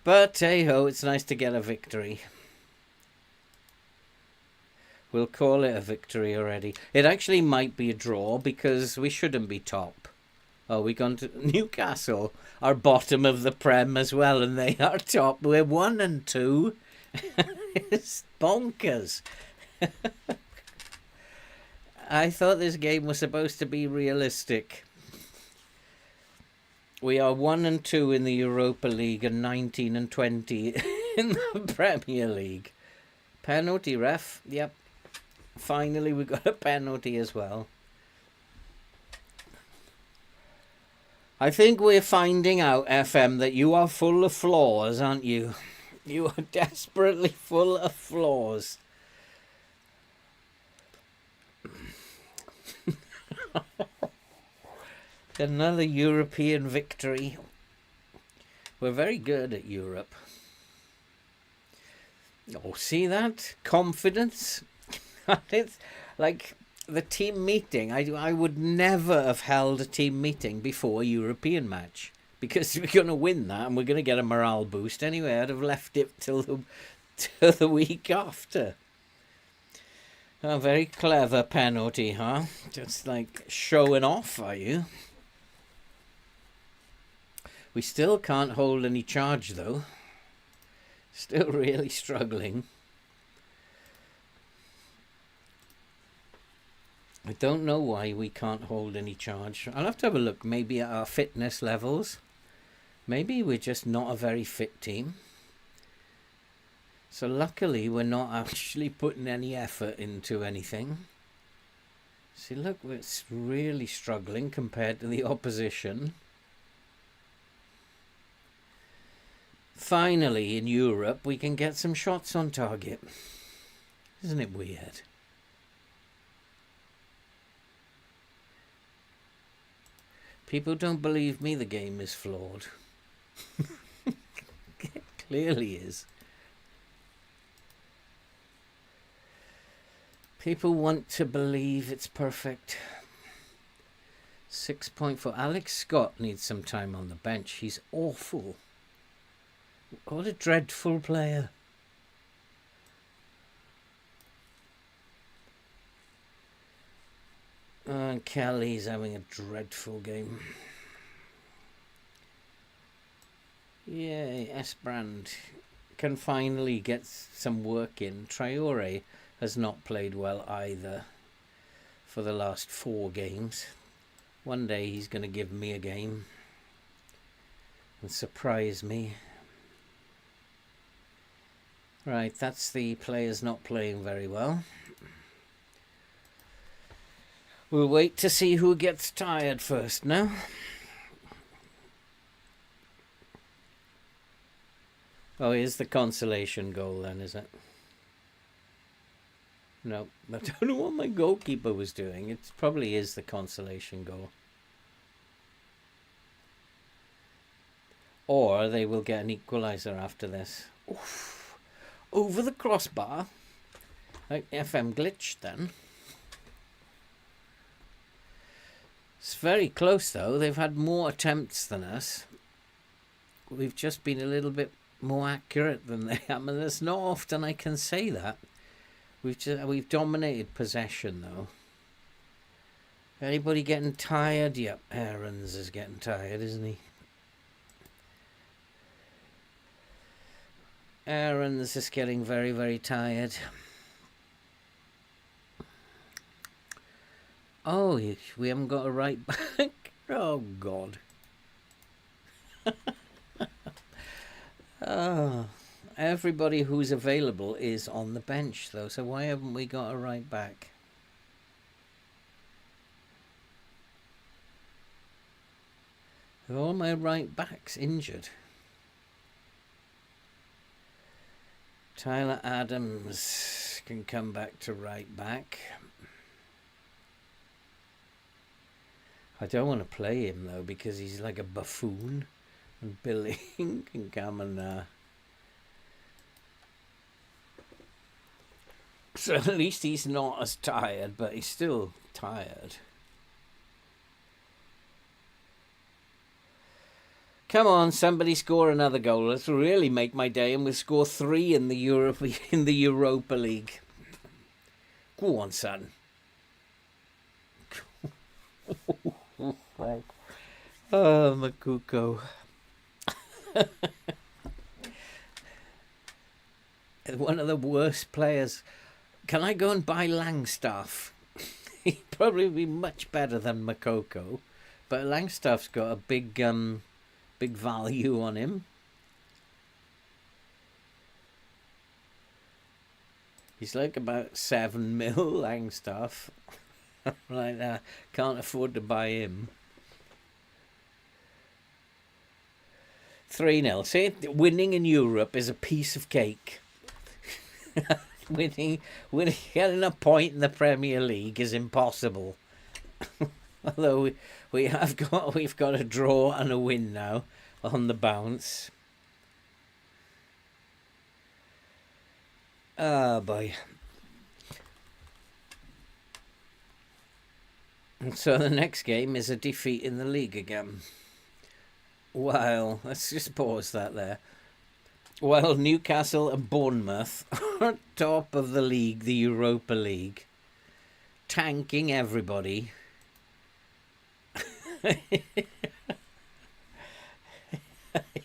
Speaker 1: But hey-ho, it's nice to get a victory. We'll call it a victory already. It actually might be a draw because we shouldn't be top. Oh, we gone to Newcastle are bottom of the Prem as well, and they are top. We're 1 and 2. It's bonkers. I thought this game was supposed to be realistic. We are 1 and 2 in the Europa League and 19 and 20 in the Premier League. Penalty, ref. Yep. Finally, we got a penalty as well. I think we're finding out, FM, that you are full of flaws, aren't you? You are desperately full of flaws. Another European victory. We're very good at Europe. Oh, see that? Confidence. It's like the team meeting. I would never have held a team meeting before a European match, because we're going to win that and we're going to get a morale boost anyway. I'd have left it till the week after. A very clever penalty, huh? Just like showing off, are you? We still can't hold any charge, though. Still really struggling. I don't know why we can't hold any charge. I'll have to have a look maybe at our fitness levels. Maybe we're just not a very fit team. So luckily we're not actually putting any effort into anything. See, look, we're really struggling compared to the opposition. Finally, in Europe, we can get some shots on target. Isn't it weird? People don't believe me the game is flawed. It clearly is. People want to believe it's perfect. 6.4. Alex Scott needs some time on the bench. He's awful. What a dreadful player. And Kelly's having a dreadful game. Yay, Esbrand can finally get some work in. Traore has not played well either for the last 4 games. One day he's going to give me a game and surprise me. Right, that's the players not playing very well. We'll wait to see who gets tired first now. Oh, here's the consolation goal then, is it? No, I don't know what my goalkeeper was doing. It probably is the consolation goal. Or they will get an equaliser after this. Oof. Over the crossbar. Like FM glitched then. It's very close though. They've had more attempts than us. We've just been a little bit more accurate than they have. And it's not often I can say that. We've dominated possession though. Anybody getting tired? Yep, Aarons is getting tired, isn't he? Aarons is getting very, very tired. Oh, we haven't got a right back. Oh, God. Oh, everybody who's available is on the bench, though. So why haven't we got a right back? Are all my right backs injured? Tyler Adams can come back to right back. I don't want to play him though because he's like a buffoon, and Billy can come and so at least he's not as tired, but he's still tired. Come on, somebody score another goal. Let's really make my day, and we'll score 3 in the Europa League. Go on, son. Oh, Makuko. One of the worst players. Can I go and buy Langstaff? He'd probably be much better than Makoko, but Langstaff's got a big value on him. He's like about 7 mil, Langstaff. Like that. Can't afford to buy him. 3-0. See, winning in Europe is a piece of cake. winning, getting a point in the Premier League is impossible. Although we've got a draw and a win now on the bounce. Oh boy. And so the next game is a defeat in the league again. Well, let's just pause that there. Well, Newcastle and Bournemouth are top of the league, the Europa League, tanking everybody. He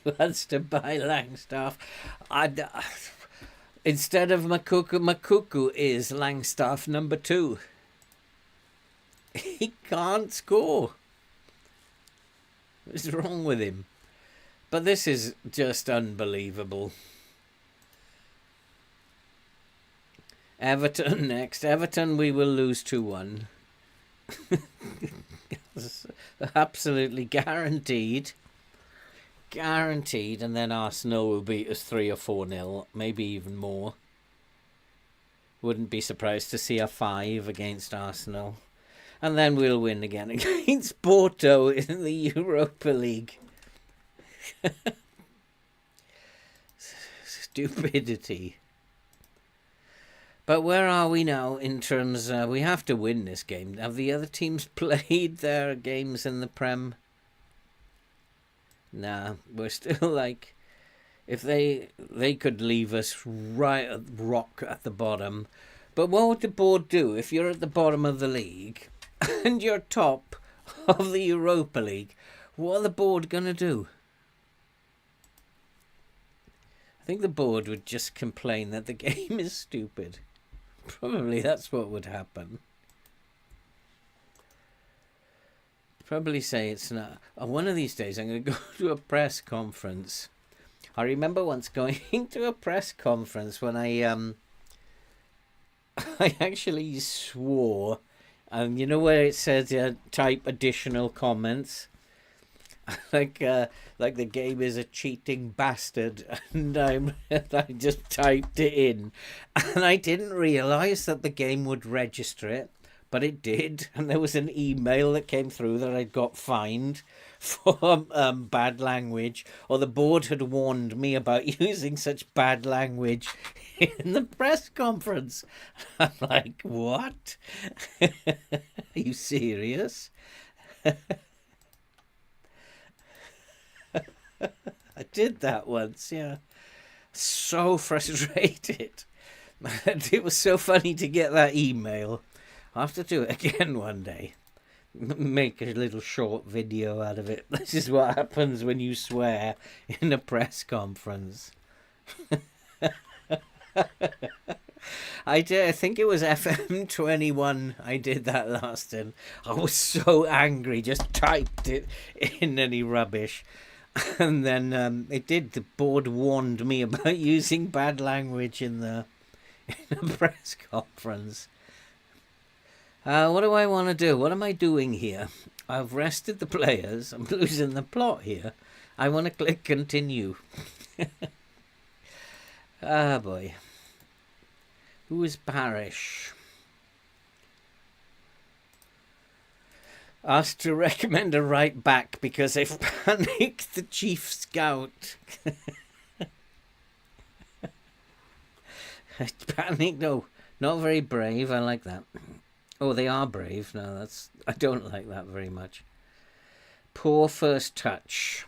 Speaker 1: wants to buy Langstaff. Instead of Makuku is Langstaff number 2. He can't score. What's wrong with him? But this is just unbelievable. Everton next. Everton we will lose 2-1. Absolutely guaranteed. Guaranteed. And then Arsenal will beat us 3 or 4-0. Maybe even more. Wouldn't be surprised to see a 5 against Arsenal. And then we'll win again against Porto in the Europa League. Stupidity. But where are we now in terms... we have to win this game. Have the other teams played their games in the Prem? Nah, we're still like... If they could leave us right at rock at the bottom. But what would the board do if you're at the bottom of the league and you're top of the Europa League? What are the board going to do? think the board would just complain that the game is stupid. Probably that's what would happen. Probably say it's not. One of these days I'm going to go to a press conference. I remember once going to a press conference when I actually swore, and you know where it says type additional comments, like the game is a cheating bastard, and I just typed it in, and I didn't realise that the game would register it, but it did, and there was an email that came through that I'd got fined for bad language, or the board had warned me about using such bad language in the press conference. I'm like, what? Are you serious? I did that once, yeah. So frustrated. It was so funny to get that email. I'll have to do it again one day. Make a little short video out of it. This is what happens when you swear in a press conference. I think it was FM21 I did that last in. I was so angry, just typed it in any rubbish. And then it did. The board warned me about using bad language in a press conference. What do I want to do? What am I doing here? I've rested the players. I'm losing the plot here. I want to click continue. Ah, boy. Who is Parish? Asked to recommend a right back because they've panicked the chief scout. Panic? No, not very brave. I like that. Oh, they are brave. No, I don't like that very much. Poor first touch.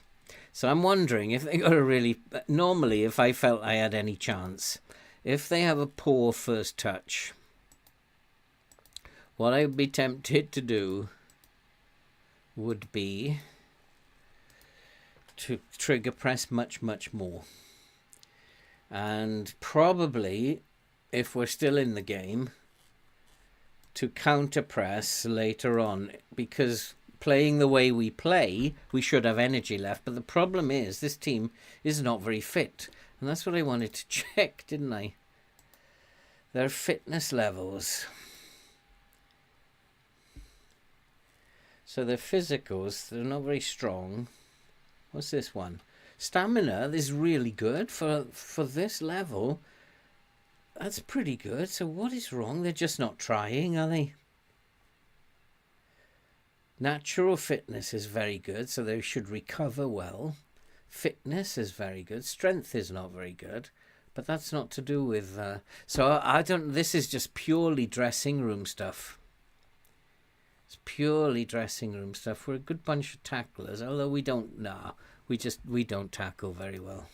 Speaker 1: So I'm wondering if they got a really... Normally, if I felt I had any chance, if they have a poor first touch, what I would be tempted to do would be to trigger press much, much more. And probably, if we're still in the game, to counter press later on, because playing the way we play, we should have energy left. But the problem is this team is not very fit. And that's what I wanted to check, didn't I? Their fitness levels. So their physicals, they're not very strong. What's this one? Stamina is really good for this level. That's pretty good. So what is wrong? They're just not trying, are they? Natural fitness is very good, so they should recover well. Fitness is very good. Strength is not very good, but that's not to do with... So I don't... This is just purely dressing room stuff. It's purely dressing room stuff. We're a good bunch of tacklers, although we don't... Nah, we don't tackle very well.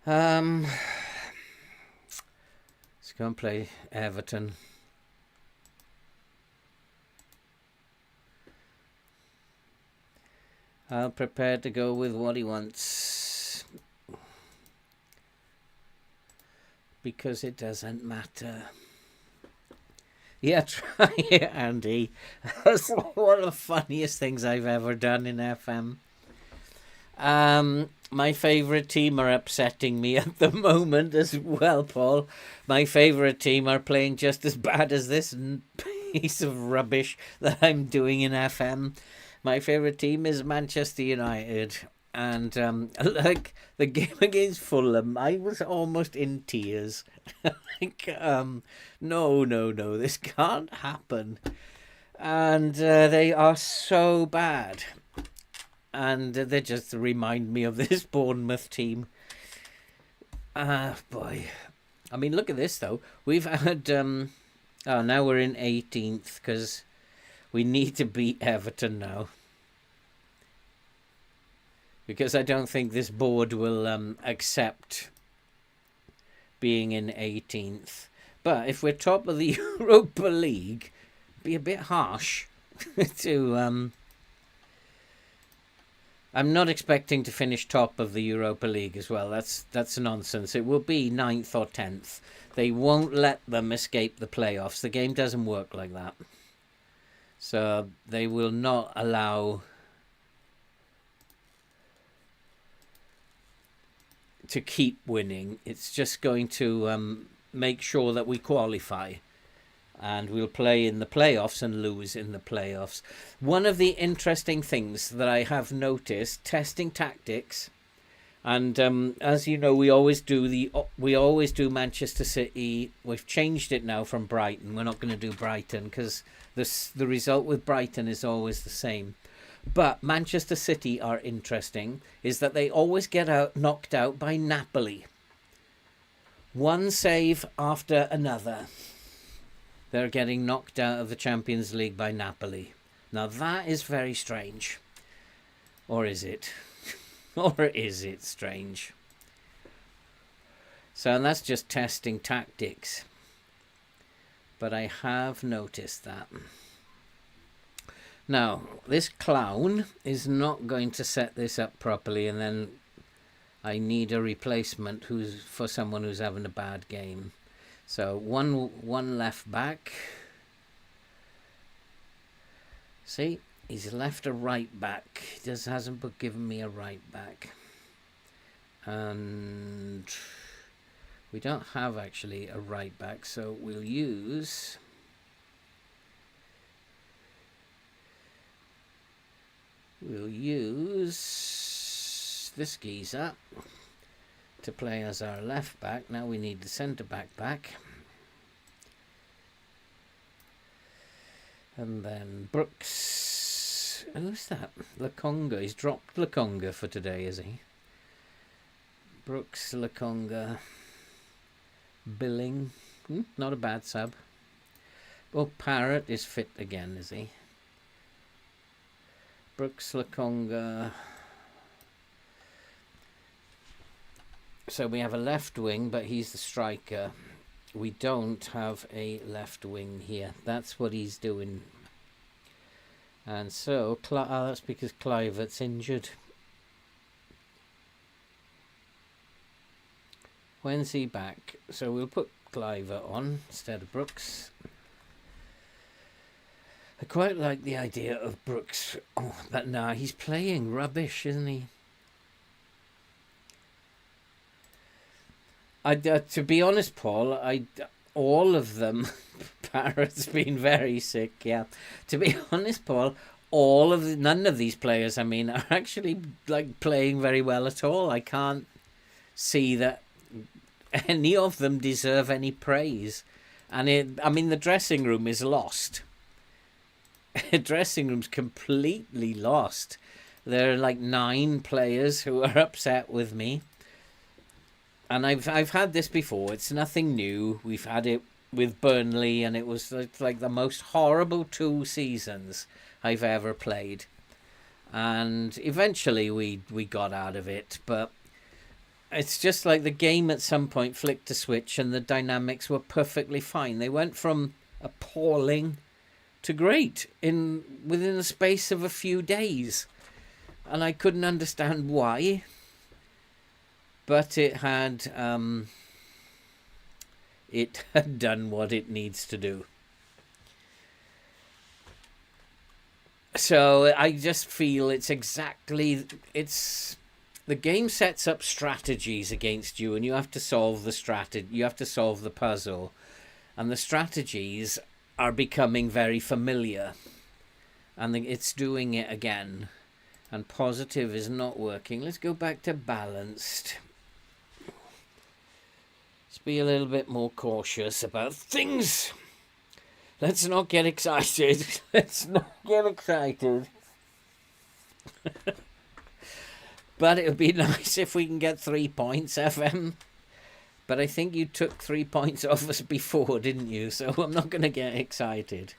Speaker 1: Let's go and play Everton. I'll prepare to go with what he wants. Because it doesn't matter. Yeah, try it, Andy. That's one of the funniest things I've ever done in FM. My favourite team are upsetting me at the moment as well, Paul. My favourite team are playing just as bad as this piece of rubbish that I'm doing in FM. My favourite team is Manchester United. And like the game against Fulham, I was almost in tears. Like, no, this can't happen. And they are so bad. And they just remind me of this Bournemouth team. Boy. I mean, look at this, though. We've had... now we're in 18th, because we need to beat Everton now. Because I don't think this board will accept being in 18th. But if we're top of the Europa League, it'd be a bit harsh to I'm not expecting to finish top of the Europa League as well. That's nonsense. It will be 9th or 10th. They won't let them escape the playoffs. The game doesn't work like that. So they will not allow to keep winning. It's just going to make sure that we qualify. And we'll play in the playoffs and lose in the playoffs. One of the interesting things that I have noticed, testing tactics, and as you know, we always do Manchester City. We've changed it now from Brighton. We're not going to do Brighton because the result with Brighton is always the same. But Manchester City are interesting, is that they always get knocked out by Napoli. One save after another. They're getting knocked out of the Champions League by Napoli. Now that is very strange. Or is it? Or is it strange? So, and that's just testing tactics. But I have noticed that. Now, this clown is not going to set this up properly, and then I need a replacement for someone who's having a bad game. So one left back. See, he's left a right back. He just hasn't given me a right back. And we don't have actually a right back, so we'll use this geezer to play as our left back. Now we need the centre back. And then Brooks. Who's that? Lokonga. He's dropped Lokonga for today, is he? Brooks, Lokonga, Billing. Not a bad sub. Oh, Parrott is fit again, is he? Brooks, Lokonga. So we have a left wing, but he's the striker. We don't have a left wing here. That's what he's doing. And so, that's because Kluivert's injured. When's he back? So we'll put Kluivert on instead of Brooks. I quite like the idea of Brooks. Oh, but nah, he's playing rubbish, isn't he? To be honest, Paul, all of them, Parrot's been very sick, yeah. To be honest, Paul, none of these players, I mean, are actually like playing very well at all. I can't see that any of them deserve any praise. And the dressing room is lost. The dressing room's completely lost. There are like 9 players who are upset with me. And I've had this before. It's nothing new. We've had it with Burnley, and it was like the most horrible 2 seasons I've ever played. And eventually we got out of it, but it's just like the game at some point flicked a switch and the dynamics were perfectly fine. They went from appalling to great within the space of a few days. And I couldn't understand why. But it had done what it needs to do. So I just feel the game sets up strategies against you, and you have to solve the puzzle, and the strategies are becoming very familiar, and it's doing it again. And positive is not working. Let's go back to balanced. Let's be a little bit more cautious about things. Let's not get excited. But it would be nice if we can get 3 points, FM. But I think you took 3 points off us before, didn't you? So I'm not going to get excited.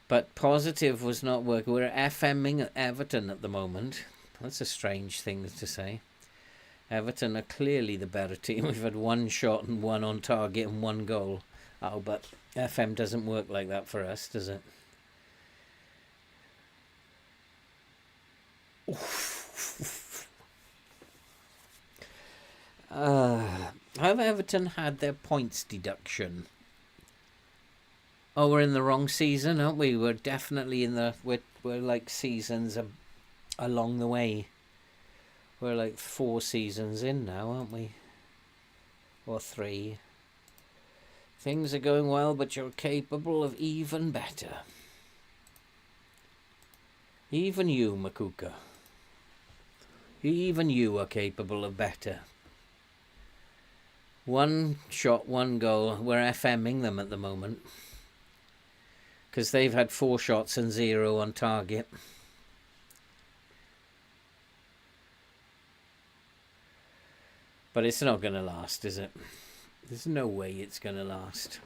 Speaker 1: But positive was not working. We're FMing Everton at the moment. That's a strange thing to say. Everton are clearly the better team. We've had 1 shot and 1 on target and 1 goal. Oh, but FM doesn't work like that for us, does it? Have Everton had their points deduction? Oh, we're in the wrong season, aren't we? We're definitely in the... We're like seasons along the way. We're like 4 seasons in now, aren't we? Or 3. Things are going well, but you're capable of even better. Even you, Makuka. Even you are capable of better. 1 shot, 1 goal. We're FMing them at the moment. Because they've had 4 shots and 0 on target. But it's not going to last, is it? There's no way it's going to last.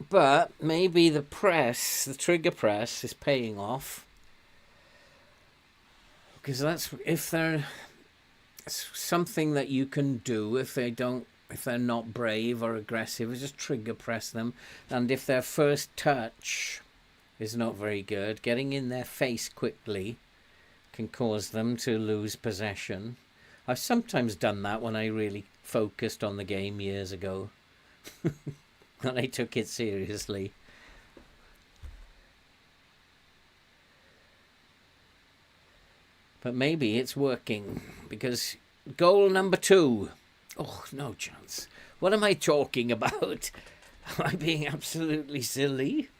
Speaker 1: But maybe the press, the trigger press, is paying off. Because that's, if they're something that you can do, if they're not brave or aggressive, is just trigger press them. And if their first touch is not very good, getting in their face quickly can cause them to lose possession. I've sometimes done that when I really focused on the game years ago. And I took it seriously. But maybe it's working, because goal number 2. Oh, no chance. What am I talking about? Am I being absolutely silly?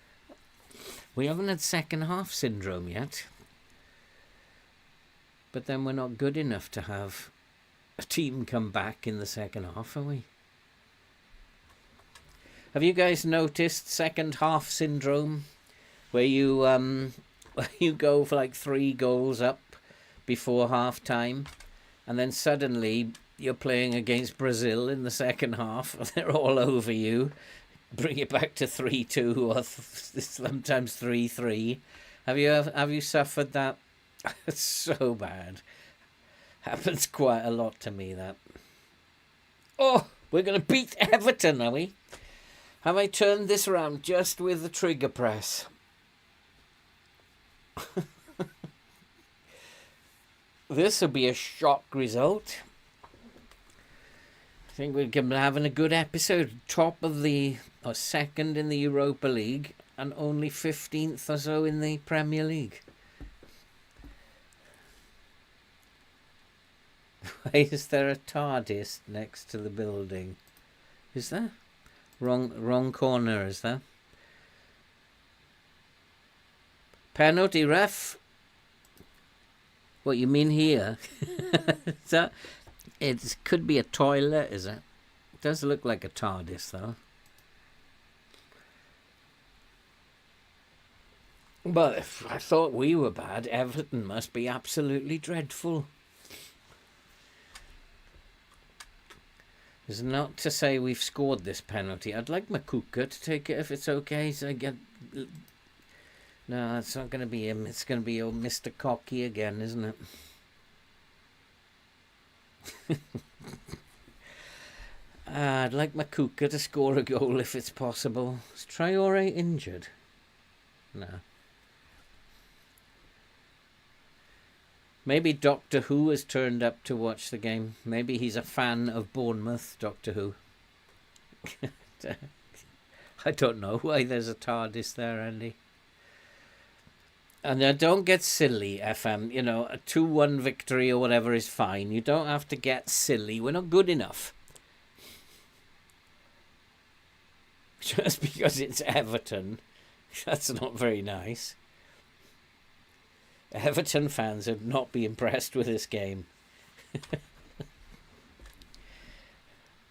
Speaker 1: We haven't had second half syndrome yet. But then we're not good enough to have a team come back in the second half, are we? Have you guys noticed second half syndrome? Where you go for like 3 goals up before half time, and then suddenly you're playing against Brazil in the second half, and they're all over you. Bring it back to 3-2 or sometimes 3-3. Have you suffered that? It's so bad. Happens quite a lot to me, that. Oh, we're going to beat Everton, are we? Have I turned this around just with the trigger press? This will be a shock result. I think we're having a good episode. Top of the... or second in the Europa League, and only 15th or so in the Premier League. Why is there a TARDIS next to the building? Is there? Wrong corner, is there? Penalty, ref. What, you mean here? It could be a toilet, is it? It does look like a TARDIS, though. But if I thought we were bad, Everton must be absolutely dreadful. It's not to say we've scored this penalty. I'd like Makuka to take it if it's okay. So I get... No, it's not going to be him. It's going to be old Mr. Cocky again, isn't it? I'd like Makuka to score a goal if it's possible. Is Traore injured? No. Maybe Doctor Who has turned up to watch the game. Maybe he's a fan of Bournemouth, Doctor Who. I don't know why there's a TARDIS there, Andy. And don't get silly, FM. You know, a 2-1 victory or whatever is fine. You don't have to get silly. We're not good enough. Just because it's Everton. That's not very nice. Everton fans would not be impressed with this game.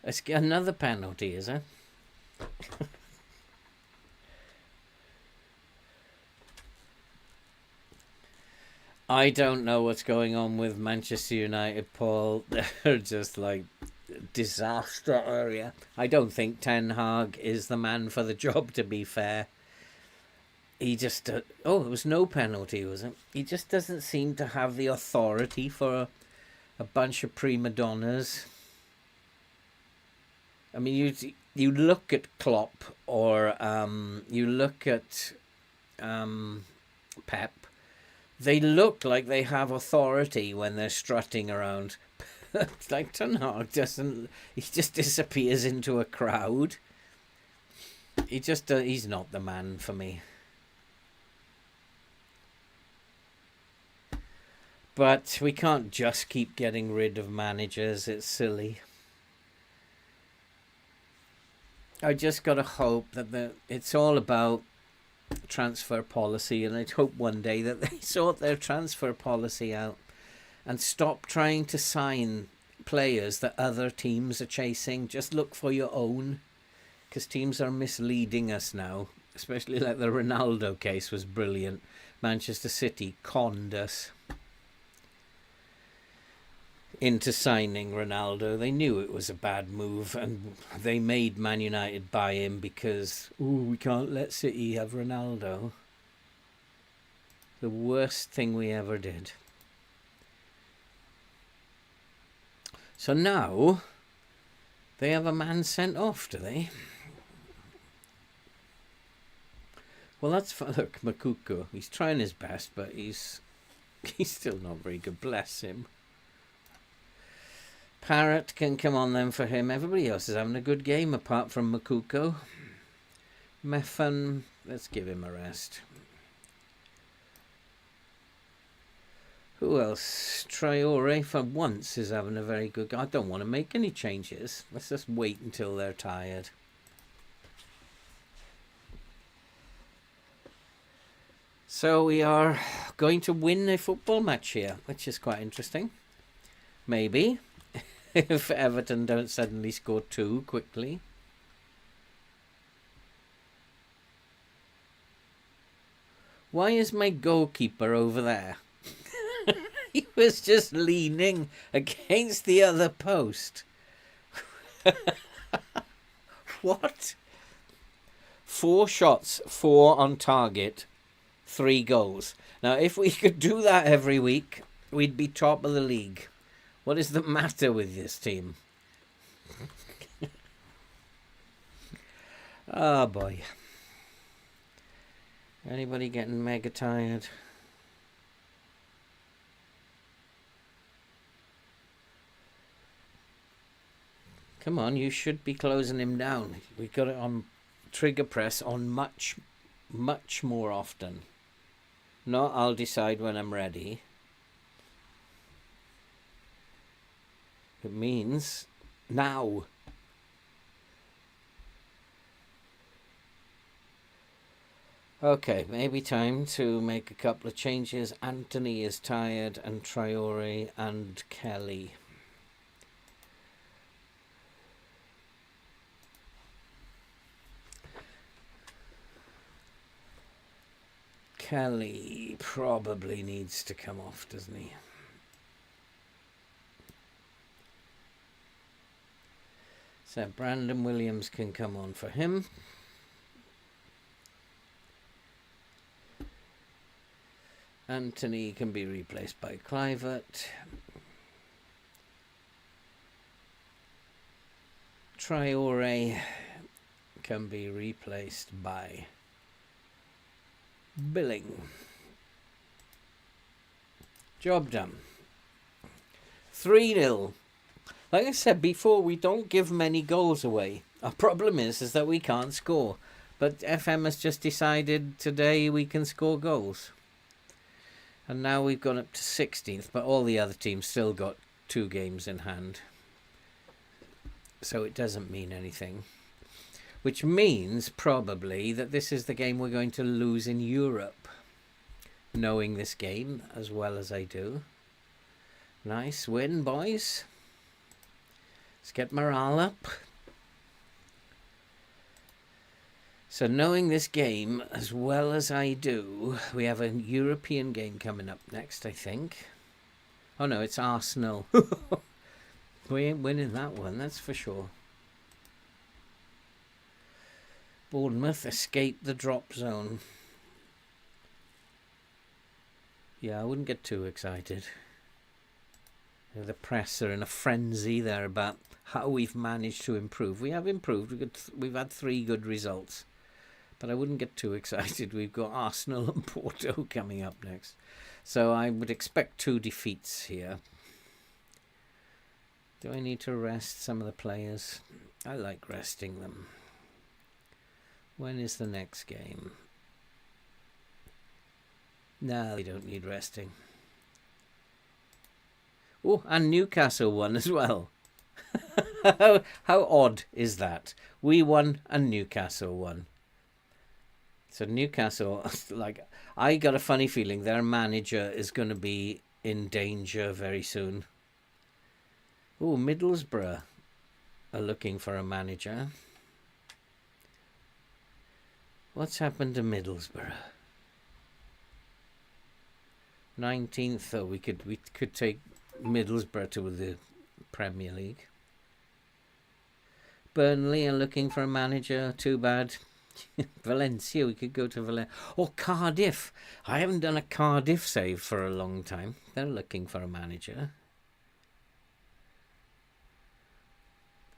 Speaker 1: Let's get another penalty, is it? I don't know what's going on with Manchester United, Paul. They're just like disaster area. I don't think Ten Hag is the man for the job, to be fair. He just... oh, it was no penalty, was it? He just doesn't seem to have the authority for a bunch of prima donnas. I mean, you look at Klopp, or you look at Pep, they look like they have authority when they're strutting around. It's like Ten Hag doesn't. He just disappears into a crowd. He's not the man for me. But we can't just keep getting rid of managers. It's silly. I just got to hope that it's all about transfer policy, and I'd hope one day that they sort their transfer policy out and stop trying to sign players that other teams are chasing. Just look for your own, because teams are misleading us now, especially like the Ronaldo case was brilliant. Manchester City conned us into signing Ronaldo. They knew it was a bad move, and they made Man United buy him because, we can't let City have Ronaldo. The worst thing we ever did. So now they have a man sent off, do they? Well, look, Makuko. He's trying his best, but he's still not very good. Bless him. Parrott can come on then for him. Everybody else is having a good game apart from Makuko. Meffan, let's give him a rest. Who else? Traore for once is having a very good game. I don't want to make any changes. Let's just wait until they're tired. So we are going to win a football match here, which is quite interesting. Maybe. If Everton don't suddenly score 2 quickly. Why is my goalkeeper over there? He was just leaning against the other post. What? 4 shots, 4 on target, 3 goals. Now, if we could do that every week, we'd be top of the league. What is the matter with this team? Oh boy. Anybody getting mega tired? Come on, you should be closing him down. We got it on trigger press on much, much more often. Not I'll decide when I'm ready. It means now. Okay, maybe time to make a couple of changes. Anthony is tired, and Traore and Kelly. Kelly probably needs to come off, doesn't he? So Brandon Williams can come on for him. Anthony can be replaced by Clivert. Traore can be replaced by Billing. Job done. 3-0. Like I said before, we don't give many goals away. Our problem is that we can't score. But FM has just decided today we can score goals. And now we've gone up to 16th, but all the other teams still got 2 games in hand. So it doesn't mean anything. Which means probably that this is the game we're going to lose in Europe. Knowing this game as well as I do. Nice win, boys. Let's get morale up. So knowing this game as well as I do, we have a European game coming up next, I think. Oh no, it's Arsenal. We ain't winning that one, that's for sure. Bournemouth escaped the drop zone. Yeah, I wouldn't get too excited. The press are in a frenzy there about how we've managed to improve. We have improved. We've had 3 good results. But I wouldn't get too excited. We've got Arsenal and Porto coming up next. So I would expect 2 defeats here. Do I need to rest some of the players? I like resting them. When is the next game? No, they don't need resting. Oh, and Newcastle won as well. How odd is that? We won and Newcastle won. So Newcastle, like, I got a funny feeling their manager is going to be in danger very soon. Oh, Middlesbrough are looking for a manager. What's happened to Middlesbrough? 19th, though. We could take Middlesbrough to the Premier League. Burnley are looking for a manager. Too bad. Valencia, we could go to Valencia. Or Cardiff. I haven't done a Cardiff save for a long time. They're looking for a manager.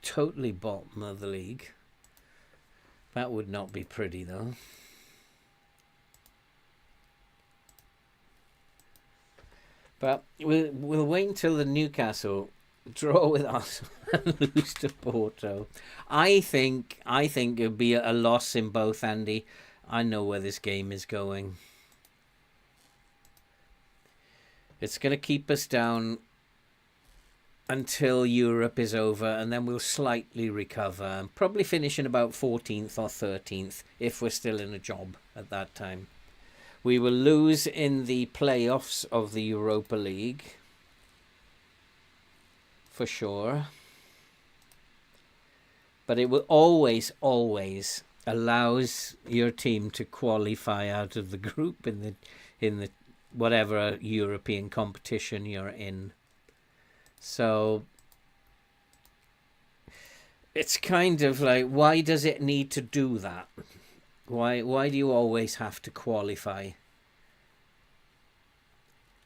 Speaker 1: Totally bottom of the league. That would not be pretty, though. But we'll wait until the Newcastle draw with us and lose to Porto. I think it'll be a loss in both, Andy. I know where this game is going. It's going to keep us down until Europe is over, and then we'll slightly recover and probably finish in about 14th or 13th if we're still in a job at that time. We will lose in the playoffs of the Europa League, for sure. But it will always allows your team to qualify out of the group in the whatever European competition you're in. So it's kind of like, why does it need to do that? Why do you always have to qualify?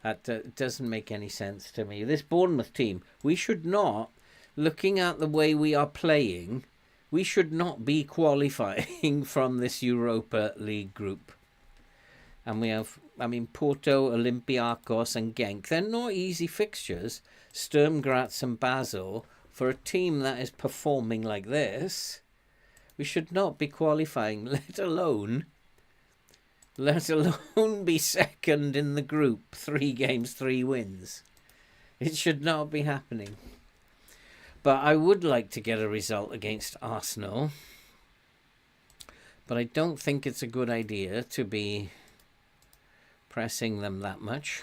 Speaker 1: That doesn't make any sense to me. This Bournemouth team, we should not, looking at the way we are playing, we should not be qualifying from this Europa League group. And we have, Porto, Olympiacos and Genk. They're not easy fixtures. Sturm Graz and Basel, for a team that is performing like this, we should not be qualifying, let alone be second in the group. 3 games, 3 wins. It should not be happening. But I would like to get a result against Arsenal. But I don't think it's a good idea to be pressing them that much.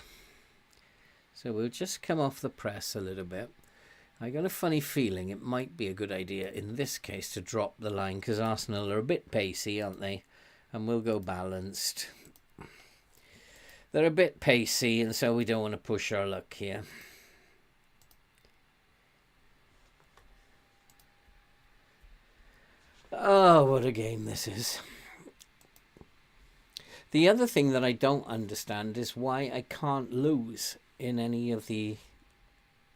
Speaker 1: So we'll just come off the press a little bit. I got a funny feeling it might be a good idea in this case to drop the line, because Arsenal are a bit pacey, aren't they? And we'll go balanced. They're a bit pacey, and so we don't want to push our luck here. Oh, what a game this is. The other thing that I don't understand is why I can't lose in any of the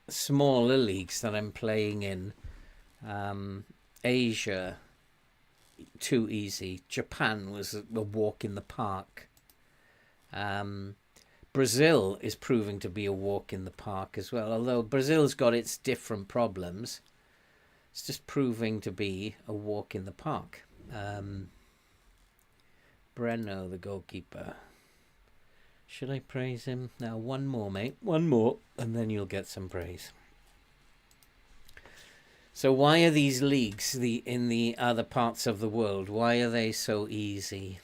Speaker 1: smaller leagues that I'm playing in. Asia, too easy. Japan was a walk in the park. Brazil is proving to be a walk in the park as well, although Brazil's got its different problems. It's just proving to be a walk in the park. Breno, the goalkeeper. Should I praise him? Now, one more, mate. One more, and then you'll get some praise. So why are these leagues in the other parts of the world, why are they so easy?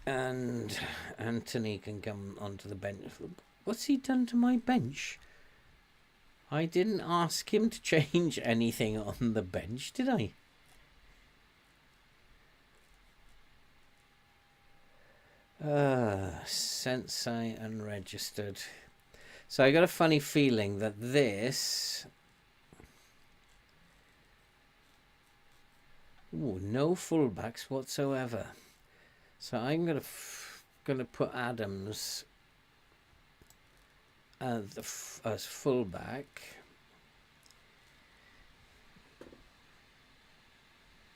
Speaker 1: And Anthony can come onto the bench. What's he done to my bench? I didn't ask him to change anything on the bench, did I? Sensei unregistered. So I got a funny feeling that this... Ooh, no fullbacks whatsoever. So I'm gonna put Adams as fullback.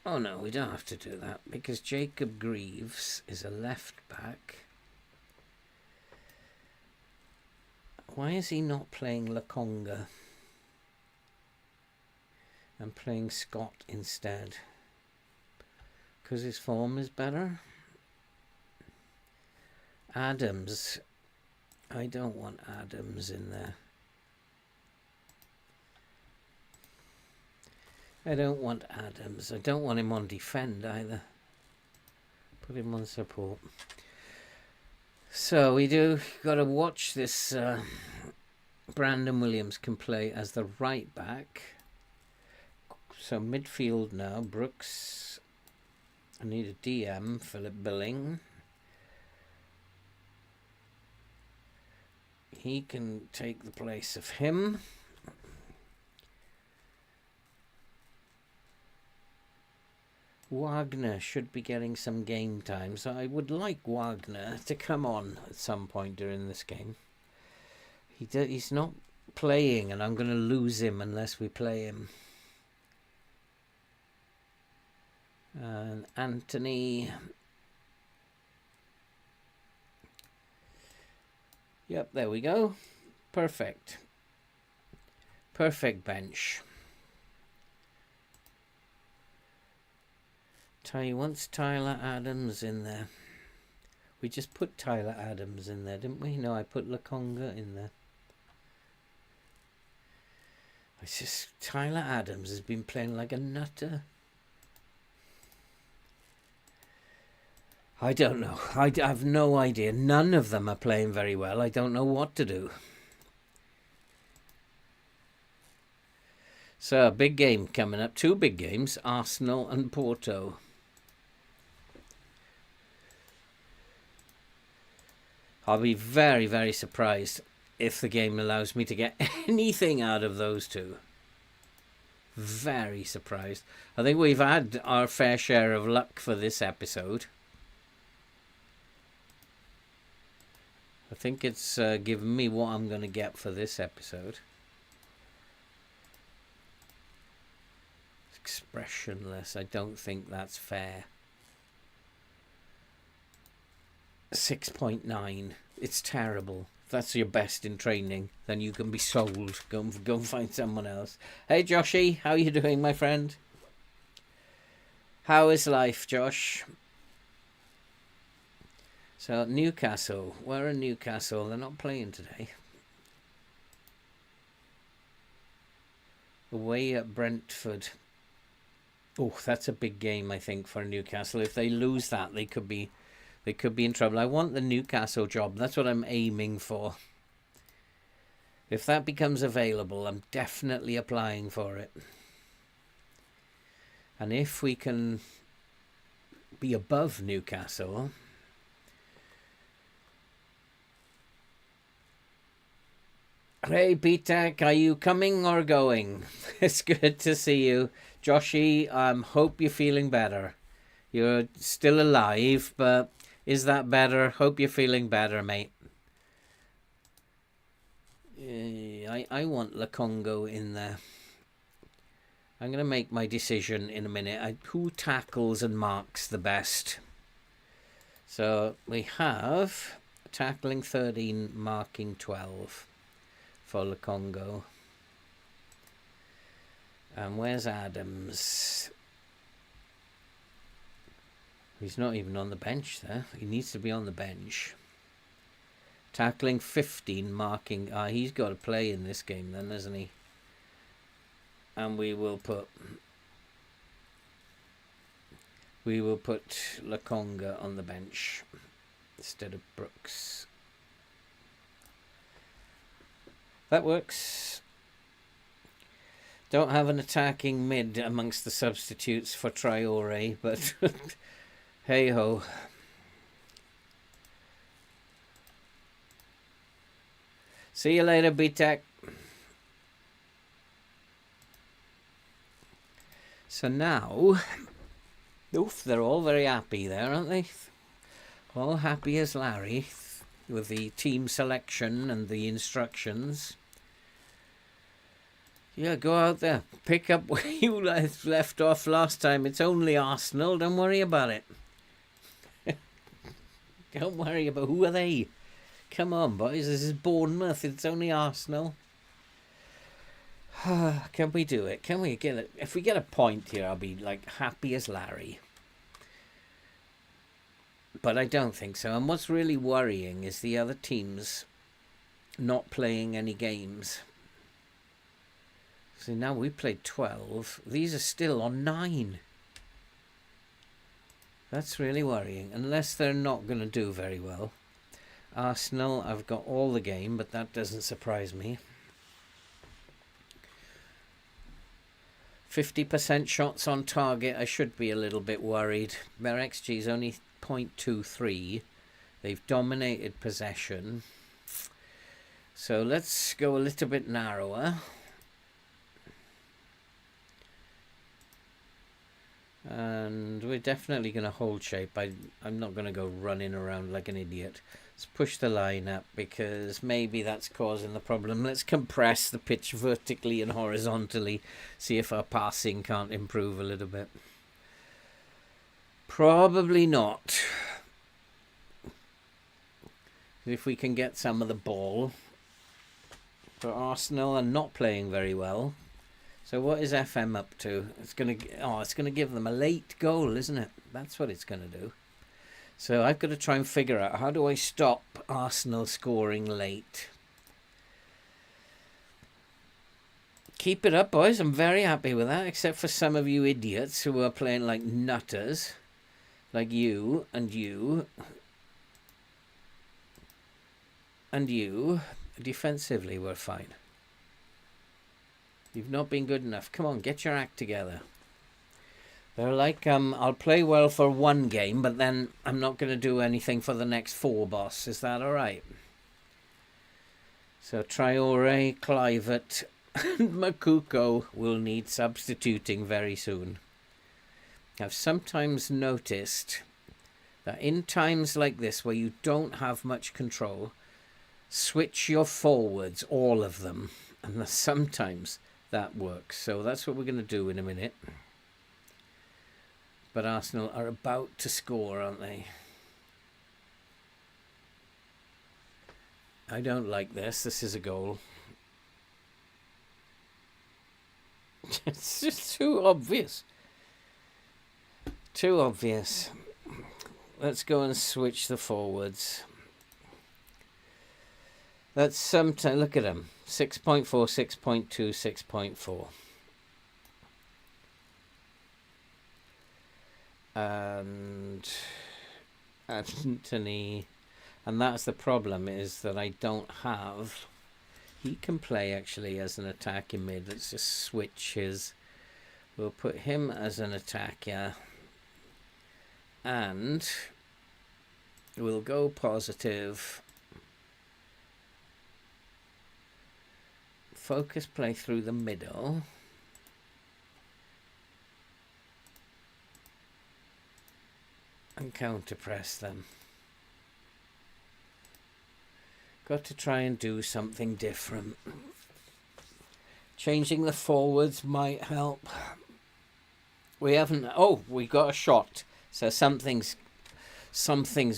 Speaker 1: Oh no, we don't have to do that because Jacob Greaves is a left back. Why is he not playing Lakonga and playing Scott instead? Because his form is better? Adams. I don't want Adams in there. I don't want Adams. I don't want him on defend either. Put him on support. So we got to watch this. Brandon Williams can play as the right back. So midfield now. Brooks. I need a DM. Philip Billing. He can take the place of him. Wagner should be getting some game time, so I would like Wagner to come on at some point during this game. He's not playing, and I'm going to lose him unless we play him. And Anthony. Yep, there we go. Perfect. Perfect bench. He wants Tyler Adams in there. We just put Tyler Adams in there, didn't we? No, I put Lakonga in there. It's just Tyler Adams has been playing like a nutter. I don't know. I have no idea. None of them are playing very well. I don't know what to do. So, big game coming up. 2 big games. Arsenal and Porto. I'll be very, very surprised if the game allows me to get anything out of those 2. Very surprised. I think we've had our fair share of luck for this episode. I think it's given me what I'm going to get for this episode. Expressionless. I don't think that's fair. 6.9. It's terrible. If that's your best in training, then you can be sold. Go and find someone else. Hey Joshy, how are you doing, my friend? How is life, Josh? So Newcastle. Where are Newcastle? They're not playing today. Away at Brentford. Oh, that's a big game, I think, for Newcastle. If they lose that, they could be in trouble. I want the Newcastle job. That's what I'm aiming for. If that becomes available, I'm definitely applying for it. And if we can be above Newcastle... Hey, Peter, are you coming or going? It's good to see you. Joshy, hope you're feeling better. You're still alive, but is that better? Hope you're feeling better, mate. I want Lakongo in there. I'm going to make my decision in a minute. Who tackles and marks the best? So we have tackling 13, marking 12 for Lakongo. And where's Adams? He's not even on the bench there. He needs to be on the bench. Tackling 15, marking... he's got to play in this game then, hasn't he? And we will put Lakonga on the bench instead of Brooks. That works. Don't have an attacking mid amongst the substitutes for Traore, but hey ho. See you later, BTEC. So now, oof, they're all very happy there, aren't they? All happy as Larry with the team selection and the instructions. Yeah, go out there. Pick up where you left off last time. It's only Arsenal. Don't worry about it. Don't worry about who are they. Come on, boys. This is Bournemouth. It's only Arsenal. Can we do it? Can we get it? If we get a point here, I'll be like happy as Larry. But I don't think so. And what's really worrying is the other teams not playing any games. See, now we played 12. These are still on 9. That's really worrying. Unless they're not going to do very well. Arsenal, I've got all the game, but that doesn't surprise me. 50% shots on target. I should be a little bit worried. Their XG is only 0.23. They've dominated possession. So let's go a little bit narrower. And we're definitely going to hold shape. I'm not going to go running around like an idiot. Let's push the line up because maybe that's causing the problem. Let's compress the pitch vertically and horizontally. See if our passing can't improve a little bit. Probably not. If we can get some of the ball. But Arsenal are not playing very well. So what is FM up to? It's going to give them a late goal, isn't it? That's what it's going to do. So I've got to try and figure out how do I stop Arsenal scoring late. Keep it up, boys. I'm very happy with that, except for some of you idiots who are playing like nutters. Like you and you. And you. Defensively, we're fine. You've not been good enough. Come on, get your act together. They're like, I'll play well for one game, but then I'm not going to do anything for the next 4, boss. Is that all right? So Traore, Clivert, and Makuko will need substituting very soon. I've sometimes noticed that in times like this where you don't have much control, switch your forwards, all of them, and sometimes that works. So that's what we're going to do in a minute. But Arsenal are about to score, aren't they? I don't like this. This is a goal. It's just too obvious. Too obvious. Let's go and switch the forwards. That's sometimes, look at them. 6.4, 6.2, 6.4. And Anthony, and that's the problem, is that I don't have, he can play actually as an attacking mid. Let's just switch his, we'll put him as an attacker, and we'll go positive, focus play through the middle. And counter-press them. Got to try and do something different. Changing the forwards might help. We haven't... Oh, we got a shot. So something's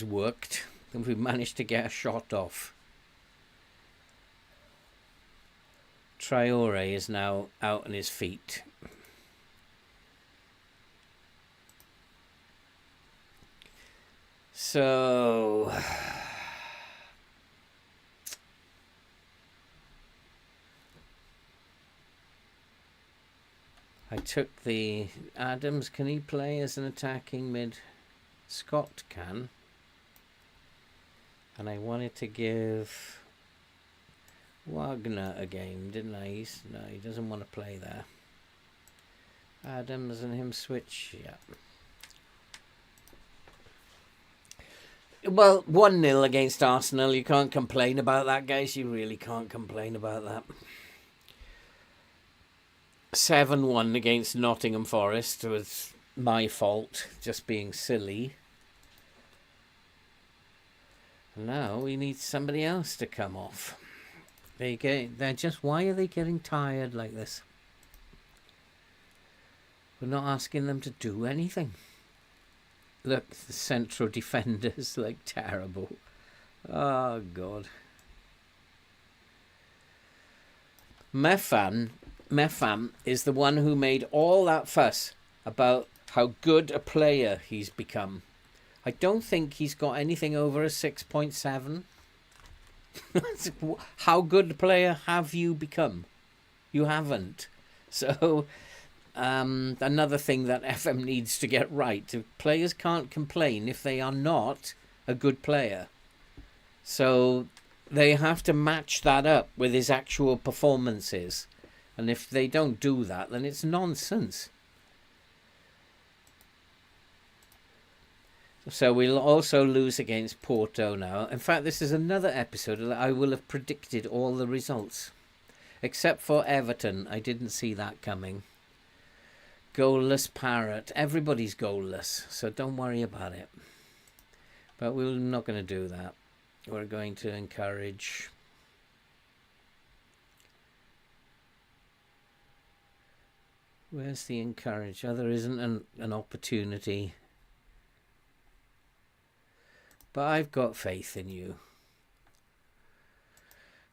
Speaker 1: worked. And we've managed to get a shot off. Traore is now out on his feet. So, I took the Adams. Can he play as an attacking mid? Scott can. And I wanted to give Wagner a game, didn't I? No, he doesn't want to play there. Adams and him switch, yeah. Well, 1-0 against Arsenal. You can't complain about that, guys. You really can't complain about that. 7-1 against Nottingham Forest was my fault, just being silly. Now we need somebody else to come off. They're just, why are they getting tired like this? We're not asking them to do anything. Look, the central defenders look terrible. Oh, God. Mefan is the one who made all that fuss about how good a player he's become. I don't think he's got anything over a 6.7. How good a player have you become? You haven't. So, another thing that FM needs to get right. Players can't complain if they are not a good player. So, they have to match that up with his actual performances. And if they don't do that, then it's nonsense. So we'll also lose against Porto now. In fact, this is another episode that I will have predicted all the results. Except for Everton. I didn't see that coming. Goalless Parrot. Everybody's goalless, so don't worry about it. But we're not going to do that. We're going to encourage... Where's the encourage? Oh, there isn't an opportunity. But I've got faith in you.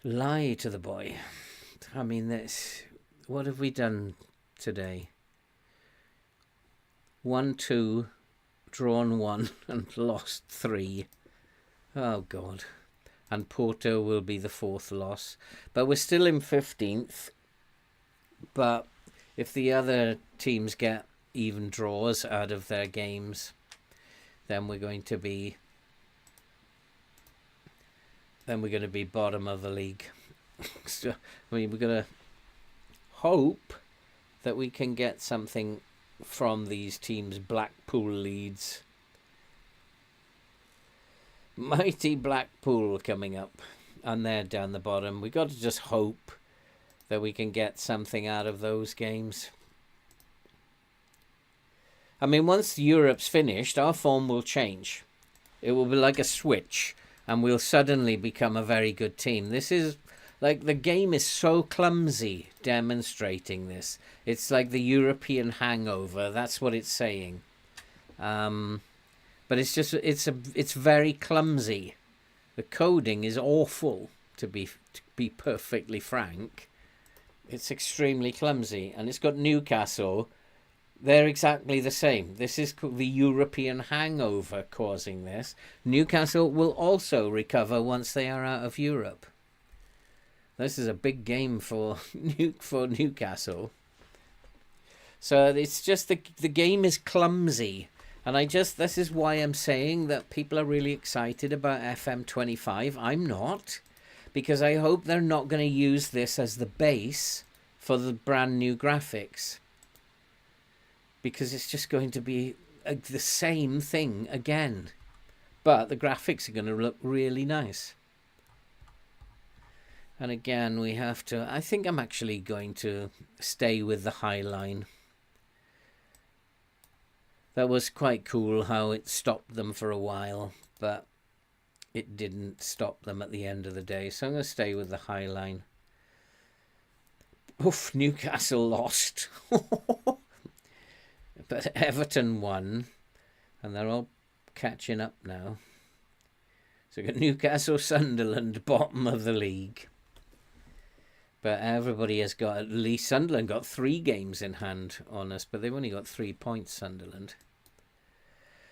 Speaker 1: Lie to the boy. I mean, what have we done today? 1-2, drawn 1 and lost 3. Oh, God. And Porto will be the 4th loss. But we're still in 15th. But if the other teams get even draws out of their games, then we're going to be bottom of the league. So, I mean, we're going to hope that we can get something from these teams. Blackpool, Leeds. Mighty Blackpool coming up. And they're down the bottom. We've got to just hope that we can get something out of those games. I mean, once Europe's finished, our form will change. It will be like a switch, and we'll suddenly become a very good team. This is like, the game is so clumsy demonstrating this. It's like the European hangover. That's what it's saying. But it's just, it's very clumsy. The coding is awful, to be perfectly frank. It's extremely clumsy, and it's got Newcastle. They're exactly the same. This is the European hangover causing this. Newcastle will also recover once they are out of Europe. This is a big game for Newcastle. So it's just the game is clumsy. And this is why I'm saying that people are really excited about FM25. I'm not. Because I hope they're not going to use this as the base for the brand new graphics. Because it's just going to be the same thing again. But the graphics are going to look really nice. And again, we have to... I think I'm actually going to stay with the high line. That was quite cool how it stopped them for a while. But it didn't stop them at the end of the day. So I'm going to stay with the high line. Oof, Newcastle lost. But Everton won. And they're all catching up now. So we've got Newcastle, Sunderland, bottom of the league. But everybody has got, at least Sunderland got 3 games in hand on us. But they've only got 3 points, Sunderland.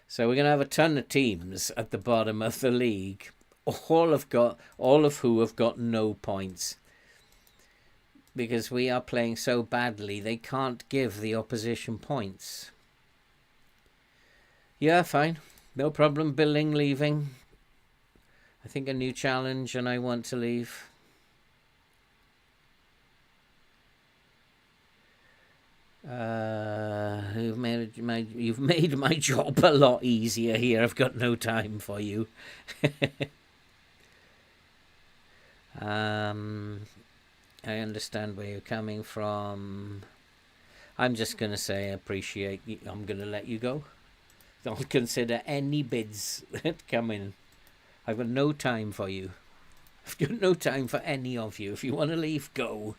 Speaker 1: So we're going to have a ton of teams at the bottom of the league. All of who have got no points. Because we are playing so badly, they can't give the opposition points. Yeah, fine. No problem. Billing leaving. I think a new challenge and I want to leave. You've made my job a lot easier here. I've got no time for you. I understand where you're coming from. I'm just going to say I appreciate you. I'm going to let you go. Don't consider any bids that come in. I've got no time for you. I've got no time for any of you. If you want to leave, go.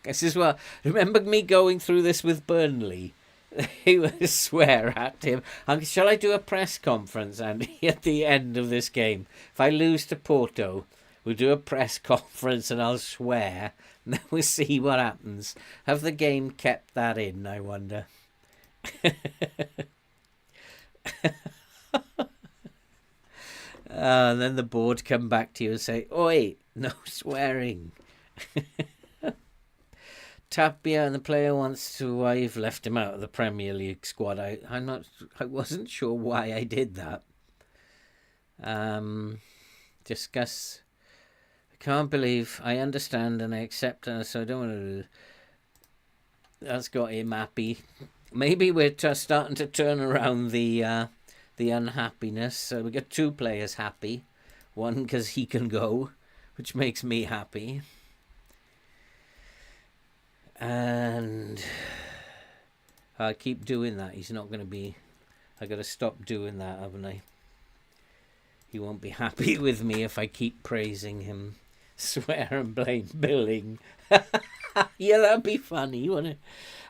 Speaker 1: This is what... Remember me going through this with Burnley? They will swear at him. Shall I do a press conference, Andy, at the end of this game? If I lose to Porto, we'll do a press conference and I'll swear. And then we'll see what happens. Have the game kept that in, I wonder? And then the board come back to you and say, "Oi, no swearing." Tapia and the player wants to. I've left him out of the Premier League squad. I wasn't sure why I did that. Discuss. I can't believe. I understand and I accept, so I don't want to. That's got him happy. Maybe we're starting to turn around the unhappiness. So we got 2 players happy. One because he can go, which makes me happy. And I keep doing that. He's not going to be... I got to stop doing that, haven't I? He won't be happy with me if I keep praising him. Swear and blame Billing. Yeah, that'd be funny, wouldn't it?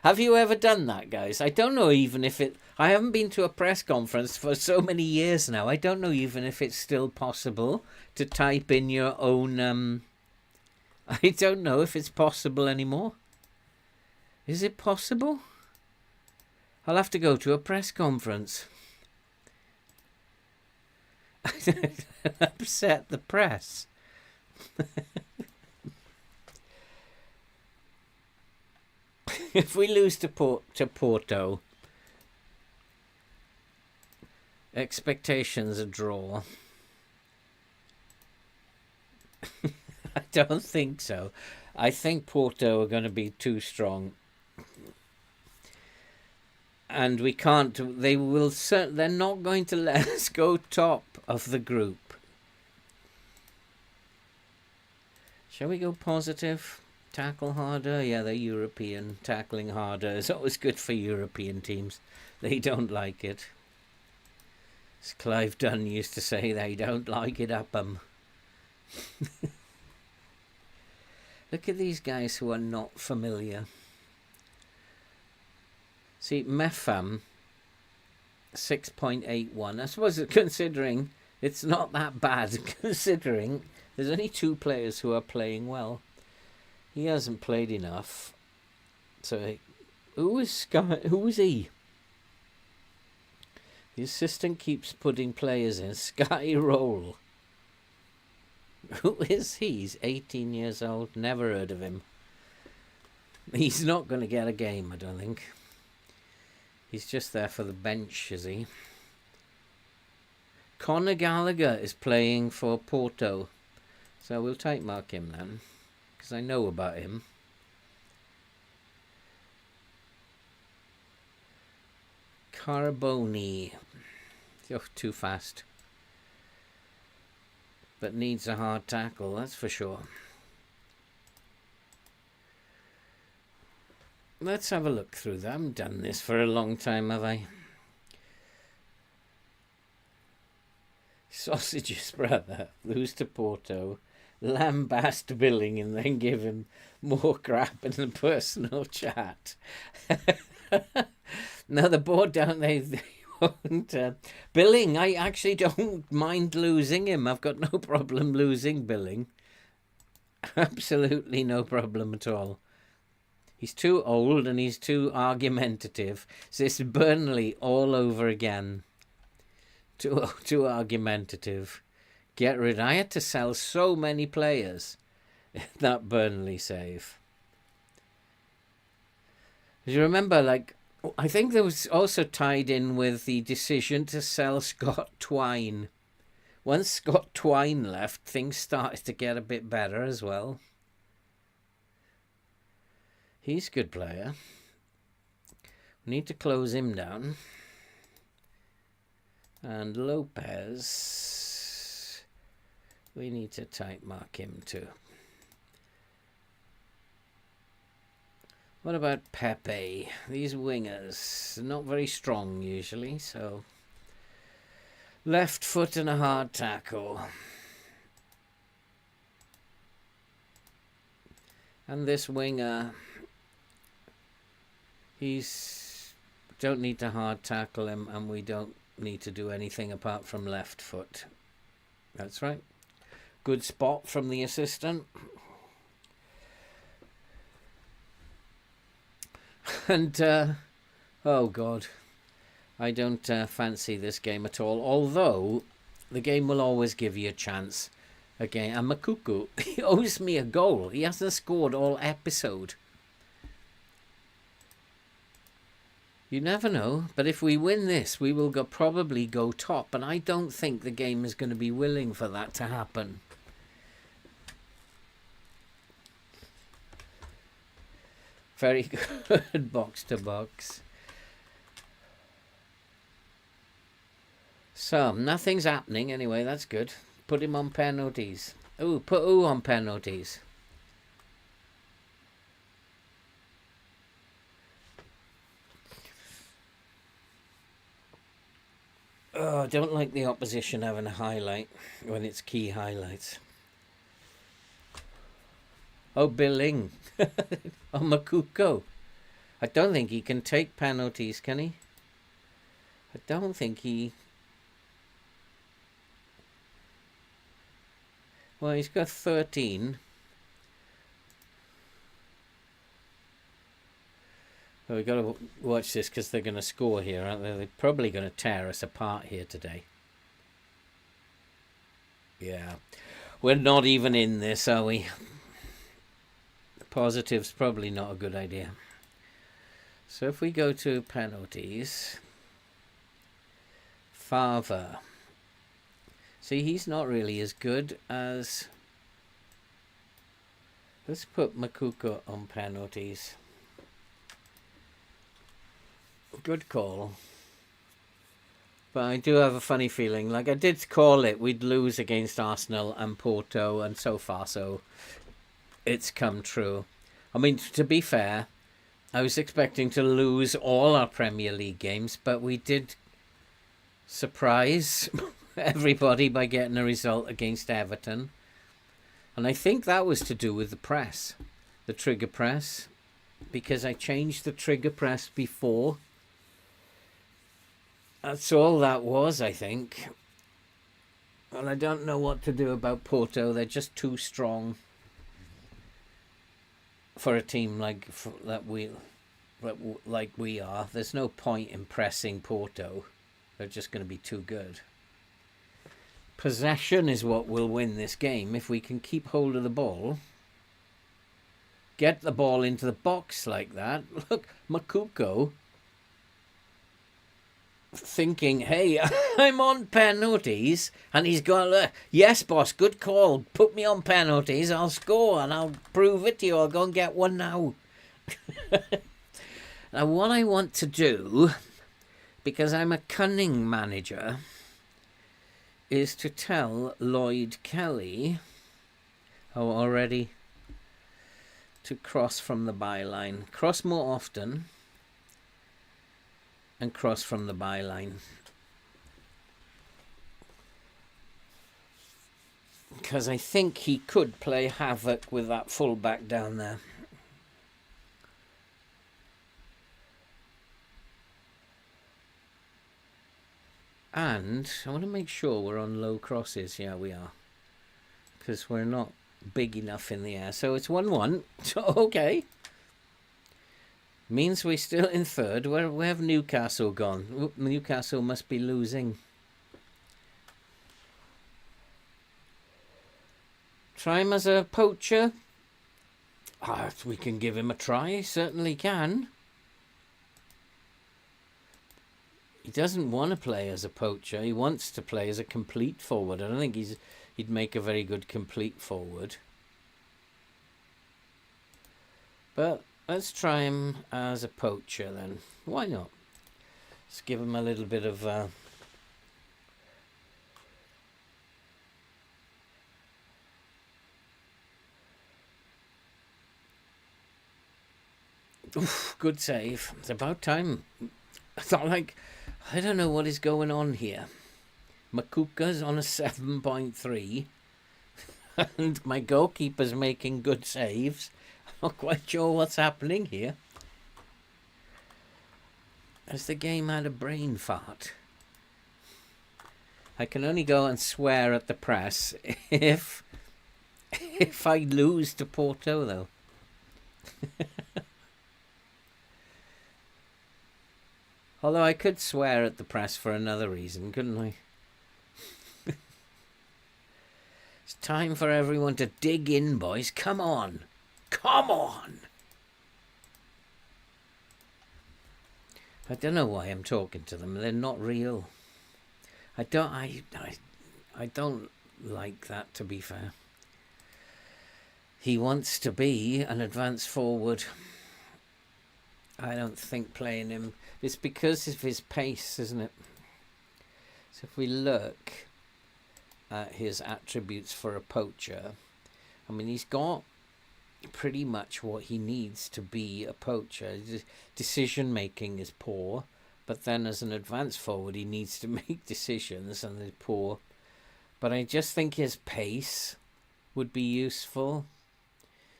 Speaker 1: Have you ever done that, guys? I don't know even if it... I haven't been to a press conference for so many years now. I don't know even if it's still possible to type in your own... I don't know if it's possible anymore. Is it possible? I'll have to go to a press conference. Upset the press. If we lose to Porto, expectations a draw. I don't think so. I think Porto are going to be too strong. And we can't, they're not going to let us go top of the group. Shall we go positive? Tackle harder? Yeah, they're European. Tackling harder is always good for European teams. They don't like it. As Clive Dunn used to say, they don't like it up 'em. Look at these guys who are not familiar. See, Mefam, 6.81. I suppose considering it's not that bad, considering there's only 2 players who are playing well. He hasn't played enough. So, who is he? The assistant keeps putting players in. Sky Roll. Who is he? He's 18 years old. Never heard of him. He's not going to get a game, I don't think. He's just there for the bench, is he? Conor Gallagher is playing for Porto. So we'll type mark him then, because I know about him. Carboni. Oh, too fast. But needs a hard tackle, that's for sure. Let's have a look through that. I haven't done this for a long time, have I? Sausages brother, lose to Porto, lambast Billing and then give him more crap in the personal chat. Now the board down there, they won't. Billing, I actually don't mind losing him. I've got no problem losing Billing. Absolutely no problem at all. He's too old and he's too argumentative. So it's Burnley all over again. Too argumentative. Get rid. I had to sell so many players. That Burnley save. Do you remember, like, I think there was also tied in with the decision to sell Scott Twine. Once Scott Twine left, things started to get a bit better as well. He's a good player. We need to close him down. And Lopez, we need to type mark him too. What about Pepe? These wingers, not very strong usually, so left foot and a hard tackle. And this winger, he's Don't need to hard tackle him, and we don't need to do anything apart from left foot. That's right. Good spot from the assistant. And, oh God, I don't fancy this game at all. Although, the game will always give you a chance. Again, and Makuku, he owes me a goal. He hasn't scored all episode. You never know, but if we win this, we will probably go top, and I don't think the game is going to be willing for that to happen. Very good, box to box. So, nothing's happening anyway, that's good. Put him on penalties. Ooh, put who on penalties? Oh, I don't like the opposition having a highlight when it's key highlights. Oh, Billing. Oh, Makuko. I don't think he can take penalties, can he? I don't think he... Well, he's got 13. Well, we've got to watch this because they're going to score here, aren't they? They're probably going to tear us apart here today. Yeah. We're not even in this, are we? Positive's probably not a good idea. So if we go to penalties... Favre. See, he's not really as good as... Let's put Makuko on penalties. Good call. But I do have a funny feeling, like I did call it, we'd lose against Arsenal and Porto, and so far, so it's come true. I mean, to be fair, I was expecting to lose all our Premier League games, but we did surprise everybody by getting a result against Everton. And I think that was to do with the press, the trigger press, because I changed the trigger press before. That's all that was, I think. And I don't know what to do about Porto. They're just too strong for a team like we are. There's no point in pressing Porto. They're just going to be too good. Possession is what will win this game. If we can keep hold of the ball, get the ball into the box like that. Look, Makuko thinking, hey, I'm on penalties, and he's gone, yes boss, good call, put me on penalties, I'll score and I'll prove it to you, I'll go and get one now. Now what I want to do, because I'm a cunning manager, is to tell Lloyd Kelly, already, to cross from the byline, cross more often, and cross from the byline. Because I think he could play havoc with that fullback down there. And I want to make sure we're on low crosses. Yeah, we are. Because we're not big enough in the air. So it's 1-1. So, okay. Means we're still in third. Where have Newcastle gone? Oop, Newcastle must be losing. Try him as a poacher. We can give him a try. Certainly can. He doesn't want to play as a poacher. He wants to play as a complete forward. I don't think he'd make a very good complete forward. But let's try him as a poacher then. Why not? Let's give him a little bit of... Oof, good save. It's about time. I thought, like, I don't know what is going on here. Makuka's on a 7.3. And my goalkeeper's making good saves. I'm not quite sure what's happening here. Has the game had a brain fart? I can only go and swear at the press if I lose to Porto, though. Although I could swear at the press for another reason, couldn't I? It's time for everyone to dig in, boys. Come on. Come on. I don't know why I'm talking to them. They're not real. I don't like that, to be fair. He wants to be an advance forward. I don't think playing him... It's because of his pace, isn't it? So if we look at his attributes for a poacher, I mean, he's got pretty much what he needs to be a poacher. Decision making is poor, but then as an advance forward he needs to make decisions and they're poor. But I just think his pace would be useful.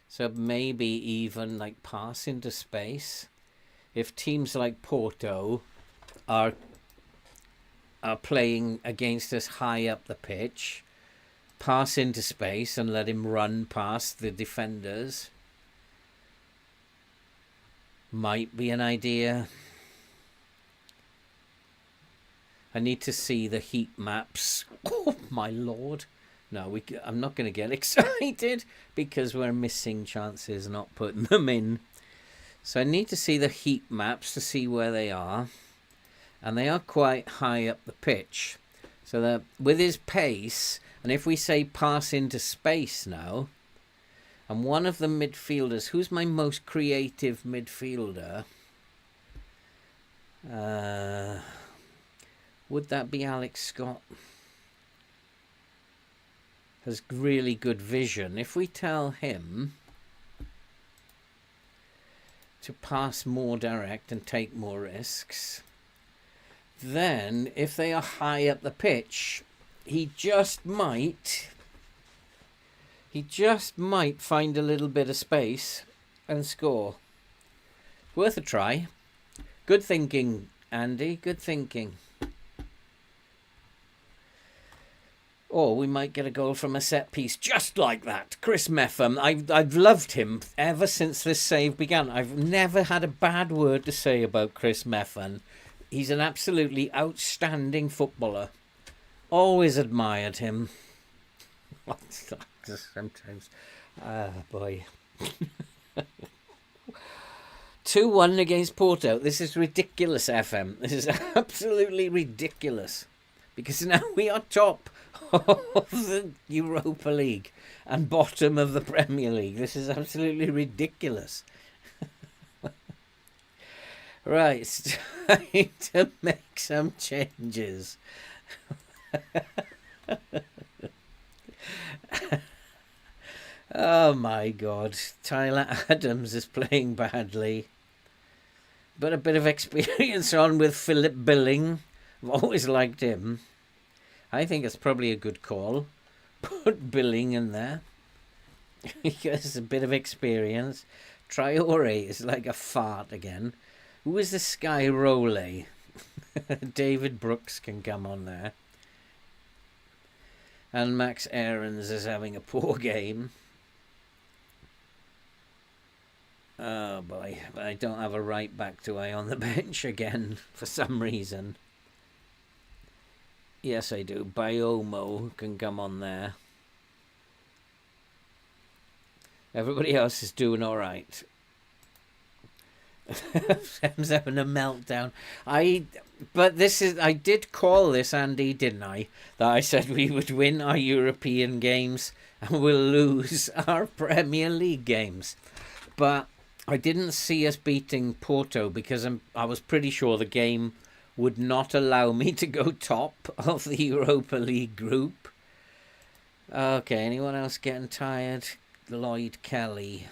Speaker 1: So maybe even like pass into space. If teams like Porto are playing against us high up the pitch, pass into space and let him run past the defenders might be an idea. I need to see the heat maps. Oh my lord. No, I'm not going to get excited because we're missing chances not putting them in. So I need to see the heat maps to see where they are. And they are quite high up the pitch. So that with his pace, and if we say pass into space now, and one of the midfielders, who's my most creative midfielder? Would that be Alex Scott? Has really good vision. If we tell him to pass more direct and take more risks, then if they are high up the pitch, he just might find a little bit of space and score. Worth a try. Good thinking, Andy. Good thinking. Or we might get a goal from a set piece just like that. Chris Meffam, I've loved him ever since this save began. I've never had a bad word to say about Chris Meffam. He's an absolutely outstanding footballer. Always admired him. Sometimes. Ah, boy. 2-1 against Porto. This is ridiculous, FM. This is absolutely ridiculous. Because now we are top of the Europa League and bottom of the Premier League. This is absolutely ridiculous. Right, it's time to make some changes. Oh my God, Tyler Adams is playing badly. But a bit of experience on with Philip Billing. I've always liked him. I think it's probably a good call. Put Billing in there. He has a bit of experience. Traore is like a fart again. Who is this guy, Role? David Brooks can come on there. And Max Aarons is having a poor game. Oh boy, I don't have a right back, do I, on the bench again for some reason. Yes, I do. Biomo can come on there. Everybody else is doing all right. Sam's having a meltdown. I did call this, Andy, didn't I? That I said we would win our European games and we'll lose our Premier League games. But I didn't see us beating Porto because I was pretty sure the game would not allow me to go top of the Europa League group. Okay, anyone else getting tired? Lloyd Kelly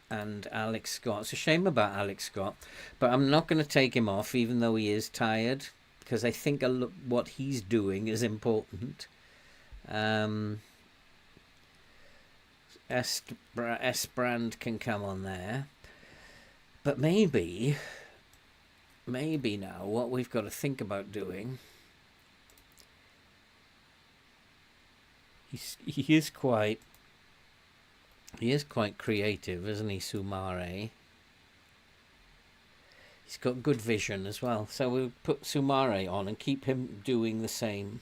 Speaker 1: and Alex Scott. It's a shame about Alex Scott, but I'm not going to take him off even though he is tired because I think what he's doing is important. Esbrand can come on there. But maybe maybe now what we've got to think about doing. He is quite creative, isn't he, Sumare? He's got good vision as well. So we'll put Sumare on and keep him doing the same.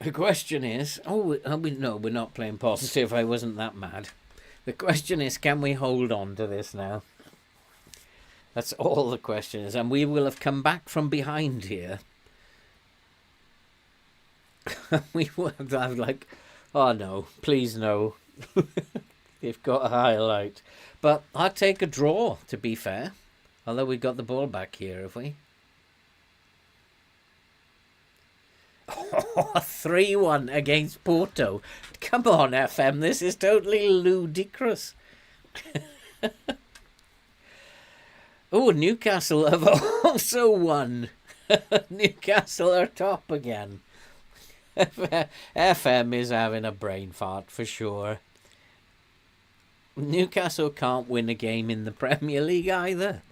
Speaker 1: The question is, no, we're not playing positive. I wasn't that mad. The question is, can we hold on to this now? That's all the question is. And we will have come back from behind here. We will have like, oh no, please no. They've got a highlight. But I'll take a draw, to be fair. Although we got the ball back here, have we? 3-1 against Porto. Come on, FM, this is totally ludicrous. Oh, Newcastle have also won. Newcastle are top again. FM is having a brain fart for sure. Newcastle can't win a game in the Premier League either.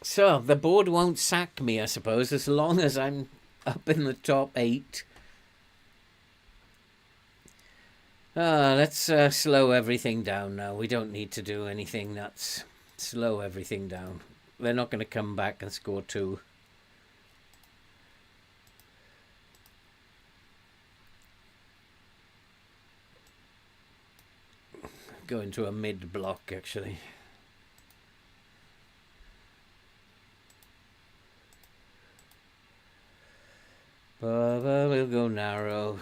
Speaker 1: So, the board won't sack me, I suppose, as long as I'm up in the top 8. Let's slow everything down now. We don't need to do anything nuts. Slow everything down. They're not going to come back and score 2. Go into a mid-block, actually. But we'll go narrow.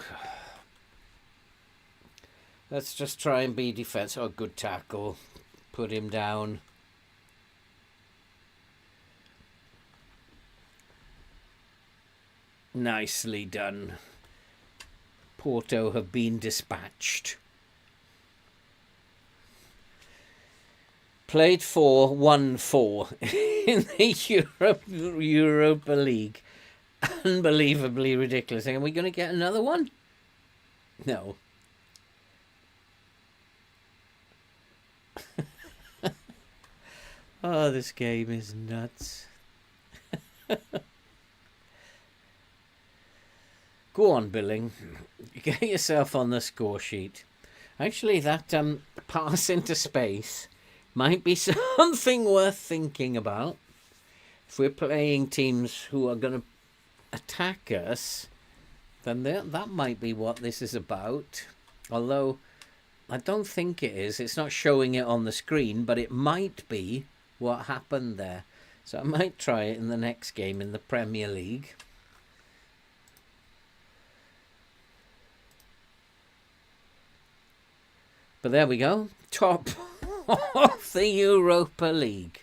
Speaker 1: Let's just try and be defense. Oh, good tackle. Put him down. Nicely done. Porto have been dispatched. Played 4, won 4 in the Europa League. Unbelievably ridiculous. Are we going to get another one? No. Oh, this game is nuts. Go on, Billing. Get yourself on the score sheet. Actually, that pass into space might be something worth thinking about. If we're playing teams who are going to attack us, then that might be what this is about. Although I don't think it is. It's not showing it on the screen, but it might be what happened there. So I might try it in the next game in the Premier League. But there we go. Top of the Europa League.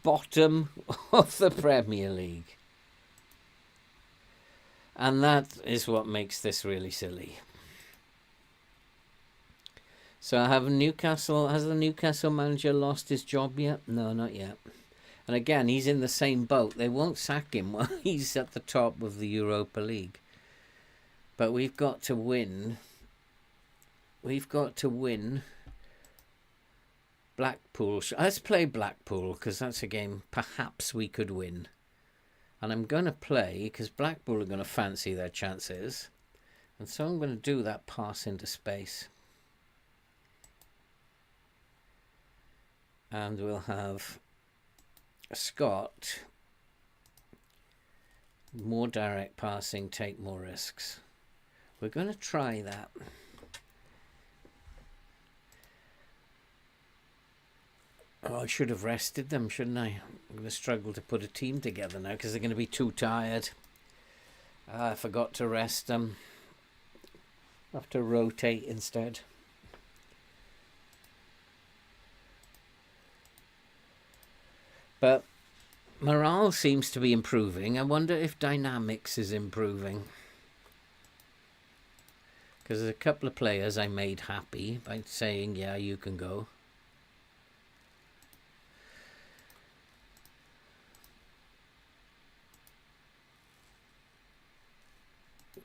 Speaker 1: Bottom of the Premier League. And that is what makes this really silly. So has the Newcastle manager lost his job yet? No, not yet. And again, he's in the same boat. They won't sack him while he's at the top of the Europa League. But we've got to win. We've got to win Blackpool. Let's play Blackpool, because that's a game perhaps we could win. And I'm going to play, because Blackpool are going to fancy their chances. And so I'm going to do that pass into space. And we'll have Scott. More direct passing, take more risks. We're going to try that. Oh, I should have rested them, shouldn't I? I'm going to struggle to put a team together now because they're going to be too tired. I forgot to rest them. I have to rotate instead. But morale seems to be improving. I wonder if dynamics is improving. Because there's a couple of players I made happy by saying, yeah, you can go.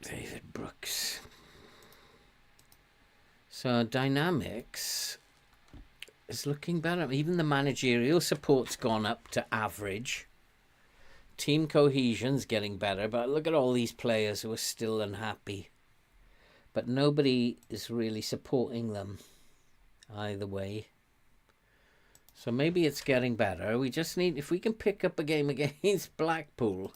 Speaker 1: David Brooks. So dynamics is looking better. Even the managerial support's gone up to average. Team cohesion's getting better, but look at all these players who are still unhappy. But nobody is really supporting them either way. So maybe it's getting better. We just need, if we can pick up a game against Blackpool,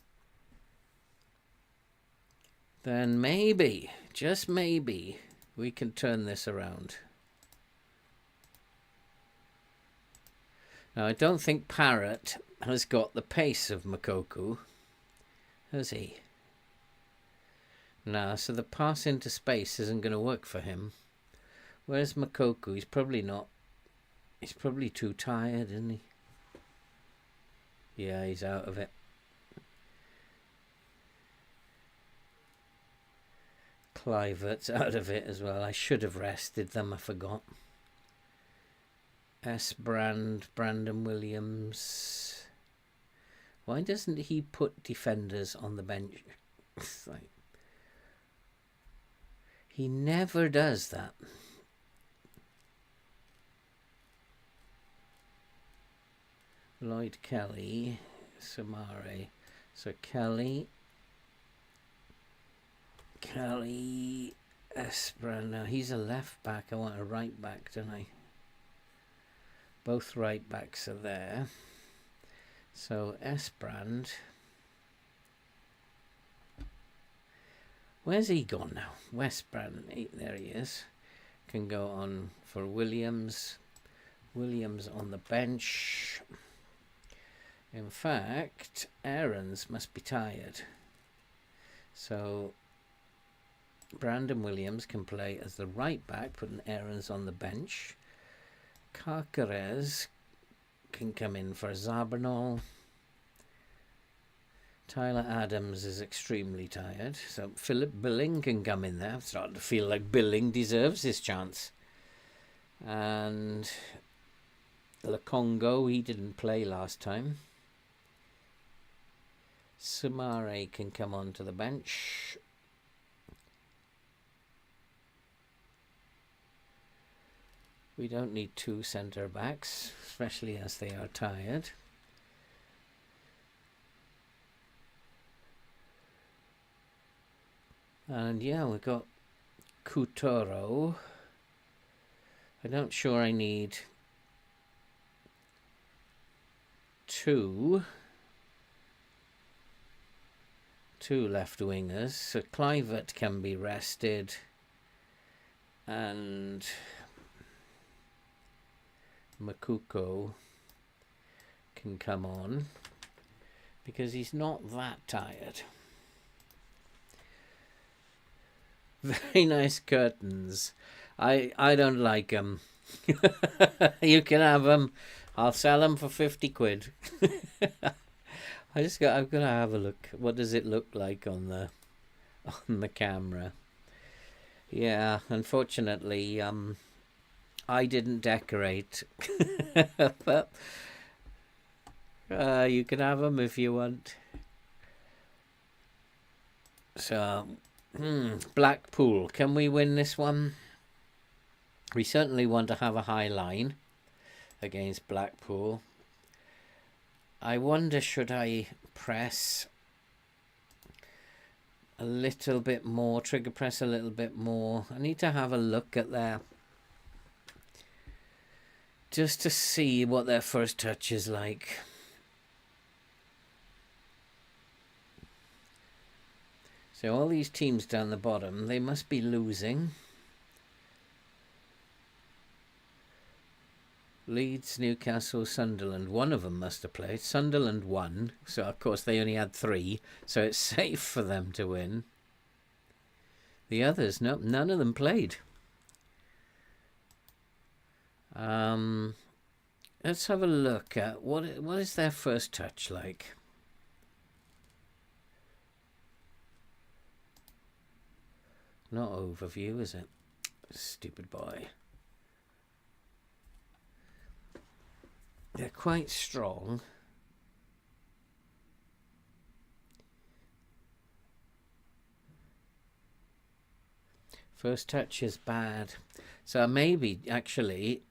Speaker 1: then maybe, just maybe, we can turn this around. Now, I don't think Parrott has got the pace of Moukoko, has he? No, so the pass into space isn't going to work for him. Where's Moukoko? He's probably not. He's probably too tired, isn't he? Yeah, he's out of it. Clivert's out of it as well. I should have rested them, I forgot. Brandon Williams. Why doesn't he put defenders on the bench? It's like, he never does that. Lloyd Kelly, Samare. So Kelly, Esperan. Now he's a left back. I want a right back, don't I? Both right backs are there. So Esperand. Where's he gone now? Westbrand. There he is. Can go on for Williams. Williams on the bench. In fact, Aarons must be tired. So Brandon Williams can play as the right back, putting Aarons on the bench. Carcarez can come in for Zabernal. Tyler Adams is extremely tired. So Philip Billing can come in there. I'm starting to feel like Billing deserves his chance. And Lakongo, he didn't play last time. Sumare can come onto the bench. We don't need two centre backs, especially as they are tired. And yeah, we've got Kutoro. I'm not sure I need two left wingers. So Clivert can be rested, and Moukoko can come on because he's not that tired. Very nice curtains. I don't like them. You can have them. I'll sell them for 50 quid. I've got to have a look. What does it look like on the camera? Yeah, unfortunately, I didn't decorate. But you can have them if you want. So, Blackpool, can we win this one? We certainly want to have a high line against Blackpool. I wonder, should I press a little bit more, trigger press a little bit more? I need to have a look at their, just to see what their first touch is like. So all these teams down the bottom, they must be losing. Leeds, Newcastle, Sunderland. One of them must have played. Sunderland won. So, of course, they only had 3. So it's safe for them to win. The others, no, none of them played. Let's have a look at what is their first touch like. Not overview, is it? Stupid boy. They're quite strong. First touch is bad. So maybe actually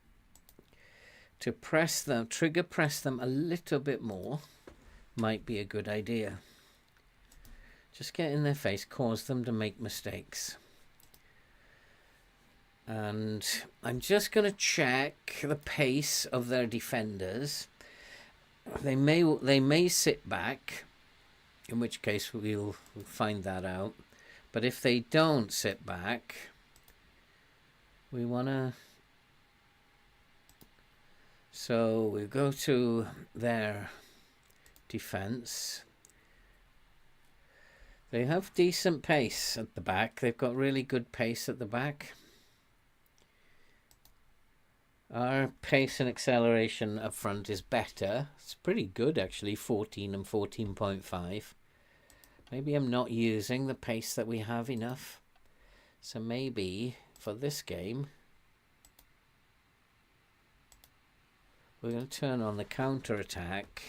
Speaker 1: to press them, trigger press them a little bit more might be a good idea. Just get in their face, cause them to make mistakes. And I'm just going to check the pace of their defenders. They may sit back, in which case we'll find that out. But if they don't sit back, we want to... So we go to their defense. They have decent pace at the back. They've got really good pace at the back. Our pace and acceleration up front is better. It's pretty good, actually, 14 and 14.5. Maybe I'm not using the pace that we have enough. So maybe for this game, we're going to turn on the counter-attack.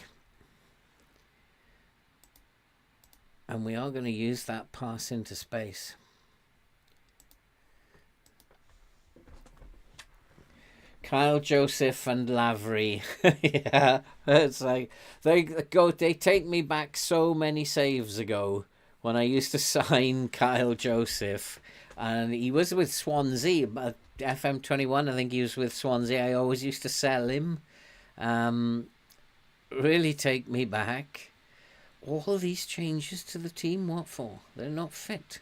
Speaker 1: And we are going to use that pass into space. Kyle Joseph and Lavery. Yeah, it's like they take me back so many saves ago when I used to sign Kyle Joseph, and he was with Swansea, but FM21, I think he was with Swansea. I always used to sell him. Really take me back. All these changes to the team, what for? They're not fit.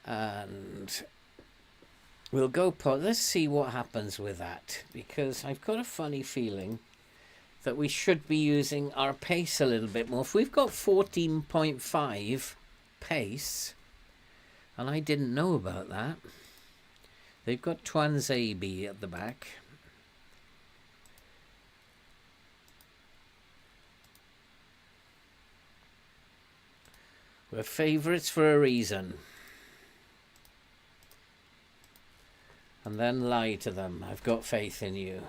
Speaker 1: And we'll go, let's see what happens with that, because I've got a funny feeling that we should be using our pace a little bit more. If we've got 14.5 pace, and I didn't know about that, they've got Twanzebe at the back. We're favourites for a reason. And then lie to them. I've got faith in you.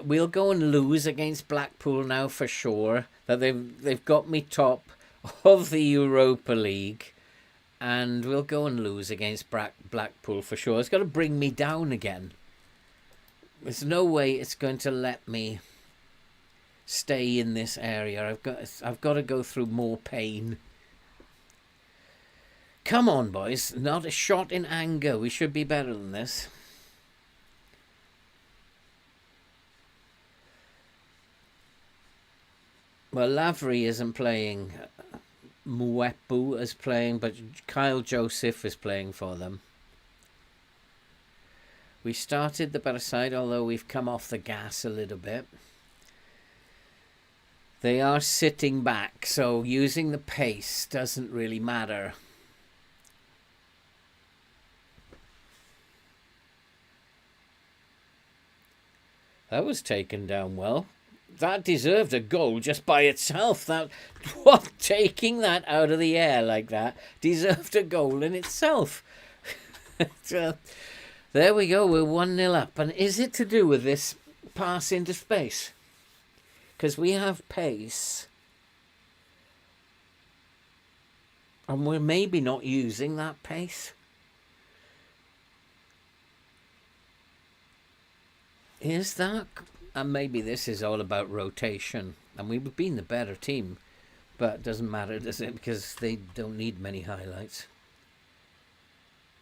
Speaker 1: We'll go and lose against Blackpool now for sure. That they've got me top of the Europa League. And we'll go and lose against Blackpool for sure. It's got to bring me down again. There's no way it's going to let me stay in this area. I've got to go through more pain. Come on, boys. Not a shot in anger. We should be better than this. Well, Lavery isn't playing. Mwepu is playing, but Kyle Joseph is playing for them. We started the better side, although we've come off the gas a little bit. They are sitting back, so using the pace doesn't really matter. That was taken down well. That deserved a goal just by itself. Taking that out of the air like that deserved a goal in itself. There we go. We're 1-0 up. And is it to do with this pass into space? Because we have pace. And we're maybe not using that pace. Is that... And maybe this is all about rotation. And we've been the better team. But it doesn't matter, does it? Because they don't need many highlights.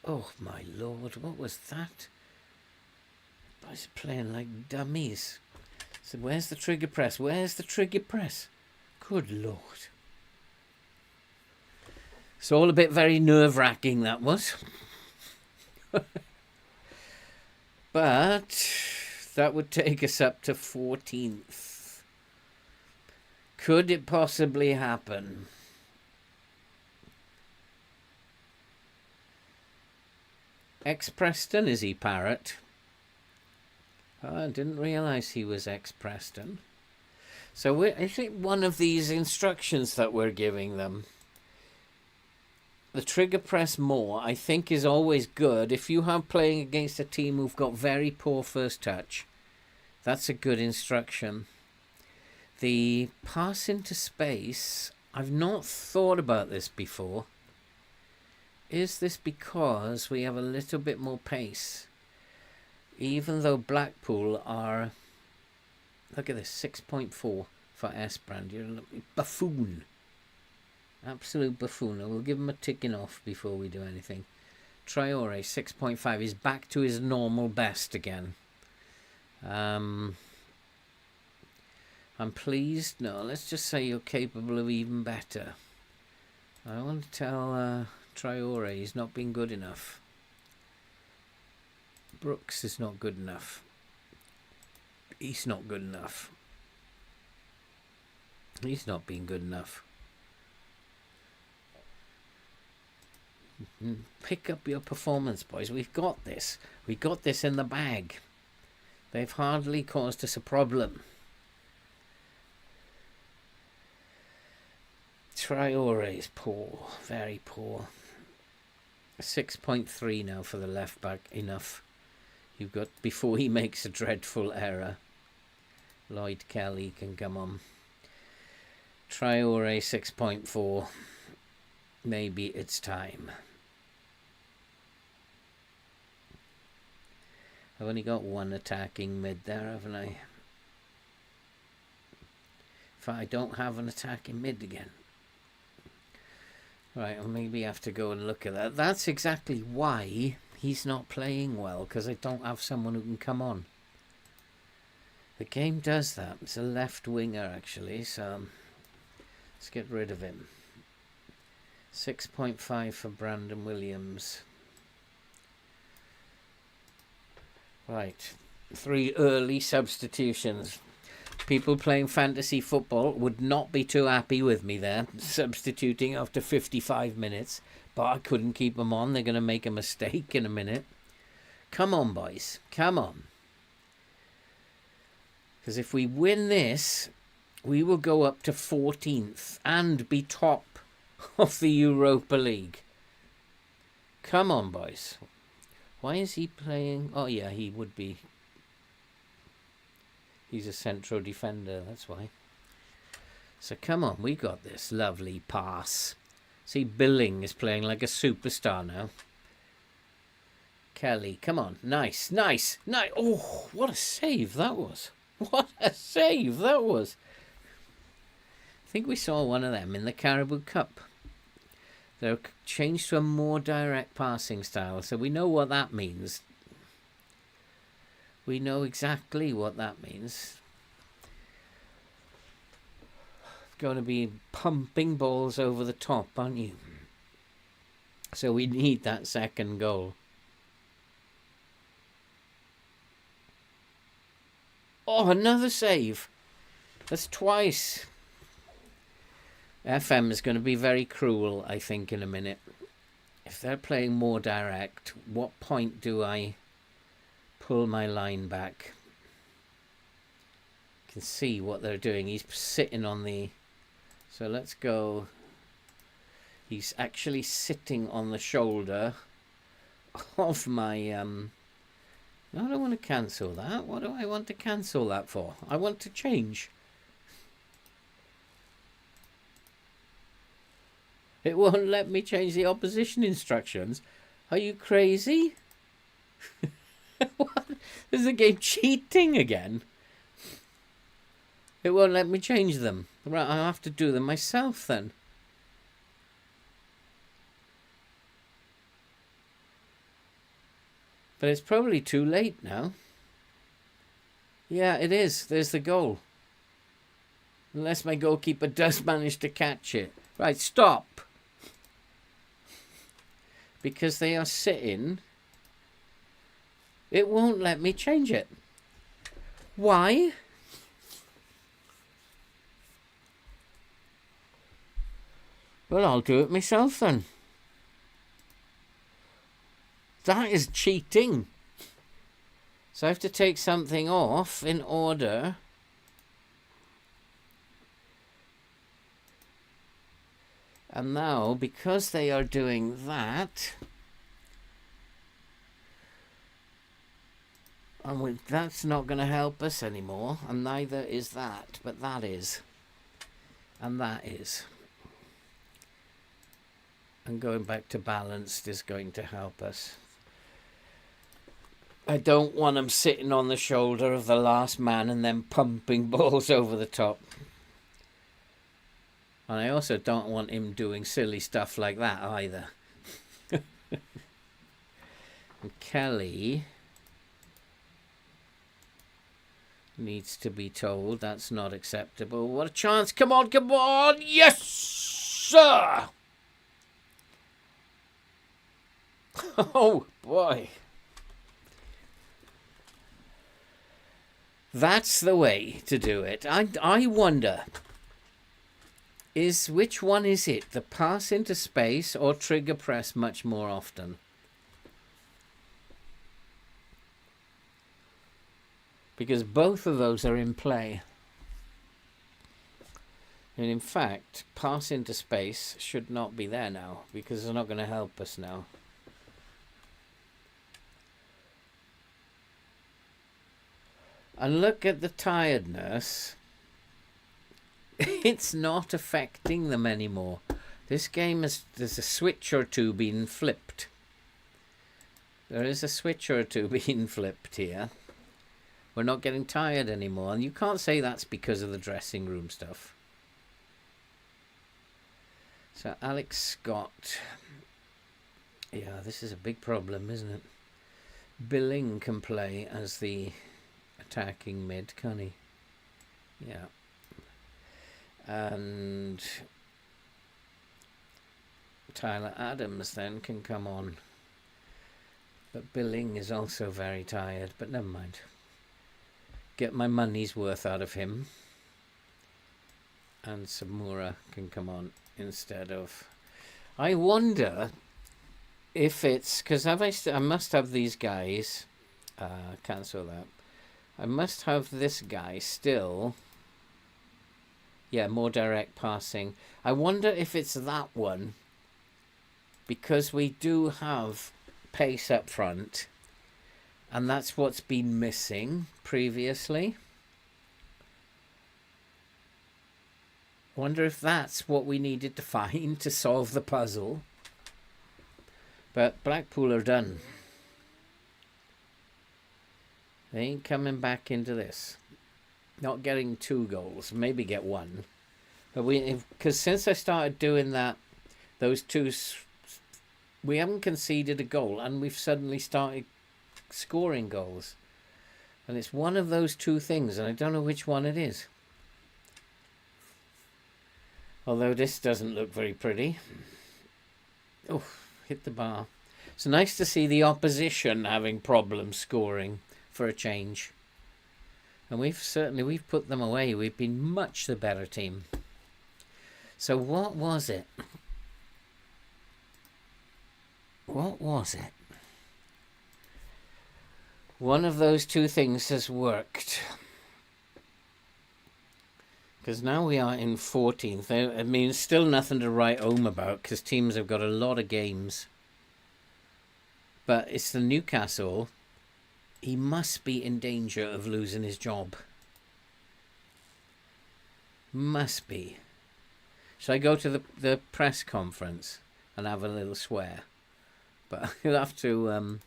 Speaker 1: Oh, my Lord. What was that? I was playing like dummies. So where's the trigger press? Where's the trigger press? Good Lord. It's all a bit very nerve-wracking, that was. But that would take us up to 14th. Could it possibly happen? Ex-Preston, is he, Parrot? Oh, I didn't realise he was ex-Preston. So I think one of these instructions that we're giving them, the trigger press more, I think is always good. If you have playing against a team who've got very poor first touch, that's a good instruction. The pass into space, I've not thought about this before. Is this because we have a little bit more pace? Even though Blackpool are... Look at this, 6.4 for S-Brand. You're a buffoon. Absolute buffoon. We'll give him a ticking off before we do anything. Traore, 6.5. He's back to his normal best again. I'm pleased. No, let's just say you're capable of even better. I want to tell Traore he's not been good enough. Brooks is not good enough. He's not good enough. He's not been good enough. Pick up your performance, boys. We've got this. We got this in the bag. They've hardly caused us a problem. Traore is poor. Very poor. 6.3 now for the left back. Enough. You've got, before he makes a dreadful error. Lloyd Kelly can come on. Traore 6.4. Maybe it's time. I've only got one attacking mid there, haven't I? If I don't have an attacking mid again. Right, I'll maybe have to go and look at that. That's exactly why he's not playing well, because I don't have someone who can come on. The game does that. It's a left winger, actually, so let's get rid of him. 6.5 for Brandon Williams. Right, 3 early substitutions. People playing fantasy football would not be too happy with me there, substituting after 55 minutes. But I couldn't keep them on. They're going to make a mistake in a minute. Come on, boys. Come on. Because if we win this, we will go up to 14th and be top of the Europa League. Come on, boys. Why is he playing? Oh, yeah, he would be. He's a central defender, that's why. So come on, we got this. Lovely pass. See, Billing is playing like a superstar now. Kelly, come on. Nice, nice, nice. Oh, what a save that was. What a save that was. I think we saw one of them in the Caribou Cup. They're changed to a more direct passing style, so we know what that means. We know exactly what that means. Going to be pumping balls over the top, aren't you? So we need that second goal. Oh, another save. That's twice. FM is going to be very cruel, I think, in a minute. If they're playing more direct, what point do I pull my line back? You can see what they're doing. He's sitting on the... So let's go. He's actually sitting on the shoulder of my... No, I don't want to cancel that. What do I want to cancel that for? I want to change. It won't let me change the opposition instructions. Are you crazy? What? Is the game cheating again? It won't let me change them. Right, I'll have to do them myself then. But it's probably too late now. Yeah, it is. There's the goal. Unless my goalkeeper does manage to catch it. Right, stop. Because they are sitting. It won't let me change it. Why? Well, I'll do it myself then. That is cheating. So I have to take something off in order. And now, because they are doing that, and that's not going to help us anymore, and neither is that, but that is. And that is. And going back to balanced is going to help us. I don't want him sitting on the shoulder of the last man and then pumping balls over the top. And I also don't want him doing silly stuff like that either. And Kelly needs to be told that's not acceptable. What a chance. Come on, come on. Yes, sir. Oh, boy. That's the way to do it. I wonder, which one is it? The pass into space or trigger press much more often? Because both of those are in play. And in fact, pass into space should not be there now, because they're not going to help us now. And look at the tiredness. It's not affecting them anymore. This game there's a switch or two being flipped. There is a switch or two being flipped here. We're not getting tired anymore. And you can't say that's because of the dressing room stuff. So Alex Scott. Yeah, this is a big problem, isn't it? Billing can play as the attacking mid, can he? Yeah. And Tyler Adams then can come on. But Billing is also very tired, but never mind. Get my money's worth out of him. And Samura can come on instead of... I wonder if it's... Because I must have these guys... cancel that. I must have this guy still... Yeah, more direct passing. I wonder if it's that one. Because we do have pace up front. And that's what's been missing previously. Wonder if that's what we needed to find to solve the puzzle. But Blackpool are done. They ain't coming back into this. Not getting 2 goals. Maybe get 1. But because since I started doing that, those 2, we haven't conceded a goal, and we've suddenly started scoring goals. And it's one of those 2 things, and I don't know which one it is. Although this doesn't look very pretty. Oh, hit the bar. It's nice to see the opposition having problems scoring for a change. And we've put them away. We've been much the better team. So what was it? What was it? One of those 2 things has worked. Because now we are in 14th. I mean, still nothing to write home about because teams have got a lot of games. But it's the Newcastle. He must be in danger of losing his job. Must be. Shall I go to the press conference and have a little swear? But you'll have to...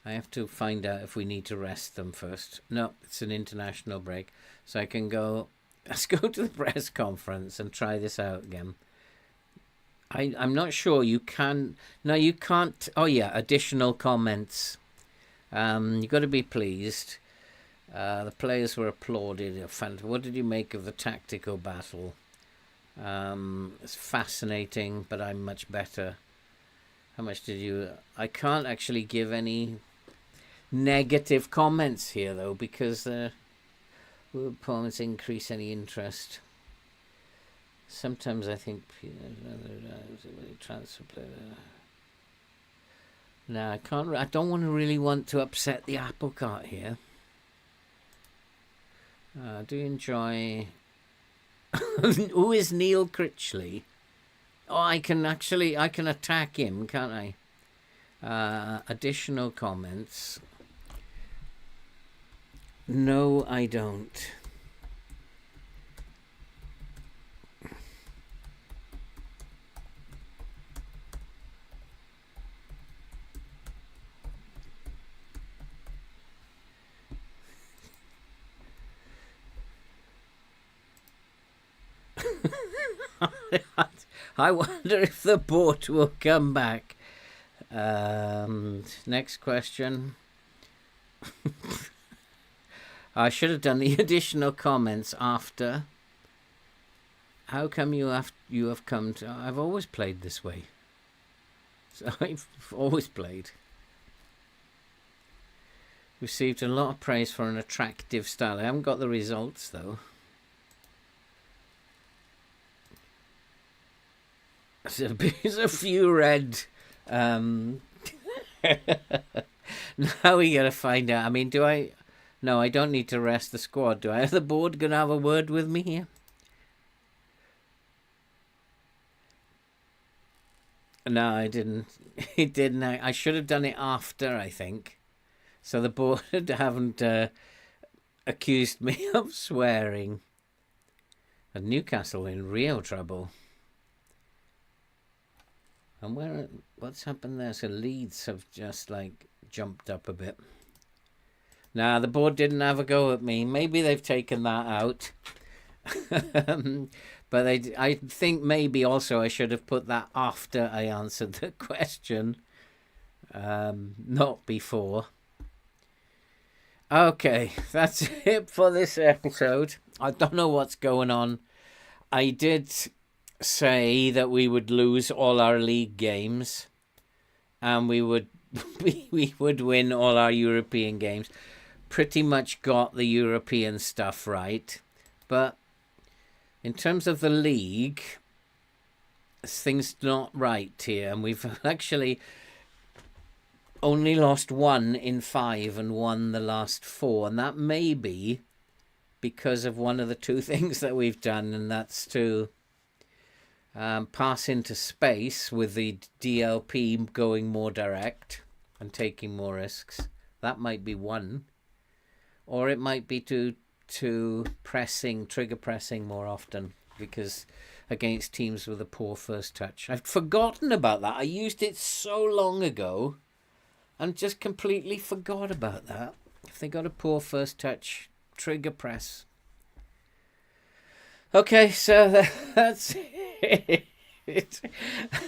Speaker 1: I have to find out if we need to rest them first. No, it's an international break. So I can go... Let's go to the press conference and try this out again. I'm not sure you can... No, you can't... Oh, yeah, additional comments. You've got to be pleased. The players were applauded. What did you make of the tactical battle? It's fascinating, but I'm much better. How much did you... I can't actually give any negative comments here, though, because will opponents increase any interest? Sometimes I think... transfer player... No, I can't... I don't really want to upset the apple cart here. Do you enjoy... Who is Neil Critchley? Oh, I can attack him, can't I? Additional comments. No, I don't. I wonder if the boat will come back. Next question. I should have done the additional comments after. How come you have come to... I've always played this way. So I've always played. Received a lot of praise for an attractive style. I haven't got the results though. There's a few red. Now we gotta find out. I mean, do I... No, I don't need to rest the squad. Do I have the board gonna have a word with me here? No, I didn't. It didn't. I should have done it after, I think. So the board haven't accused me of swearing. And Newcastle in real trouble. And what's happened there? So Leeds have just like jumped up a bit. Nah, the board didn't have a go at me. Maybe they've taken that out. But I think maybe also I should have put that after I answered the question. Not before. Okay, that's it for this episode. I don't know what's going on. I did say that we would lose all our league games. And we would win all our European games. Pretty much got the European stuff right. But in terms of the league, things not right here. And we've actually only lost 1 in 5 and won the last 4. And that may be because of one of the 2 things that we've done. And that's to pass into space with the DLP going more direct and taking more risks. That might be one. Or it might be to trigger pressing more often, because against teams with a poor first touch. I've forgotten about that. I used it so long ago and just completely forgot about that. If they got a poor first touch, trigger press. Okay, so that's it.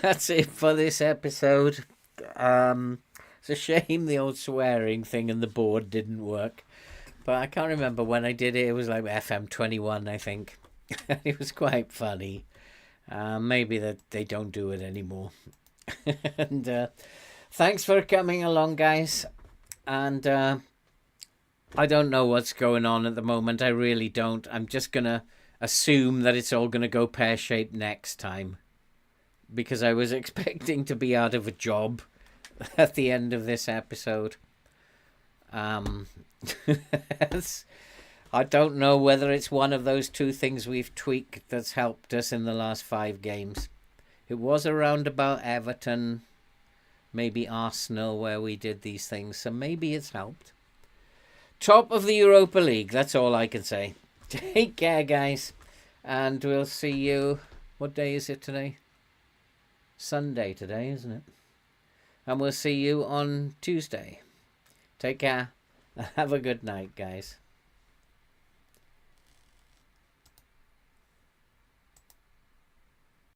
Speaker 1: That's it for this episode. It's a shame the old swearing thing and the board didn't work. But I can't remember when I did it. It was like FM24, I think. It was quite funny. Maybe that they don't do it anymore. And thanks for coming along, guys. And I don't know what's going on at the moment. I really don't. I'm just going to assume that it's all going to go pear-shaped next time. Because I was expecting to be out of a job at the end of this episode. I don't know whether it's one of those 2 things we've tweaked that's helped us in the last 5 games. It was around about Everton, maybe Arsenal, where we did these things, so maybe it's helped. Top of the Europa League, that's all I can say. Take care, guys, and we'll see you... What day is it today? Sunday today, isn't it? And we'll see you on Tuesday. Take care. Have a good night, guys.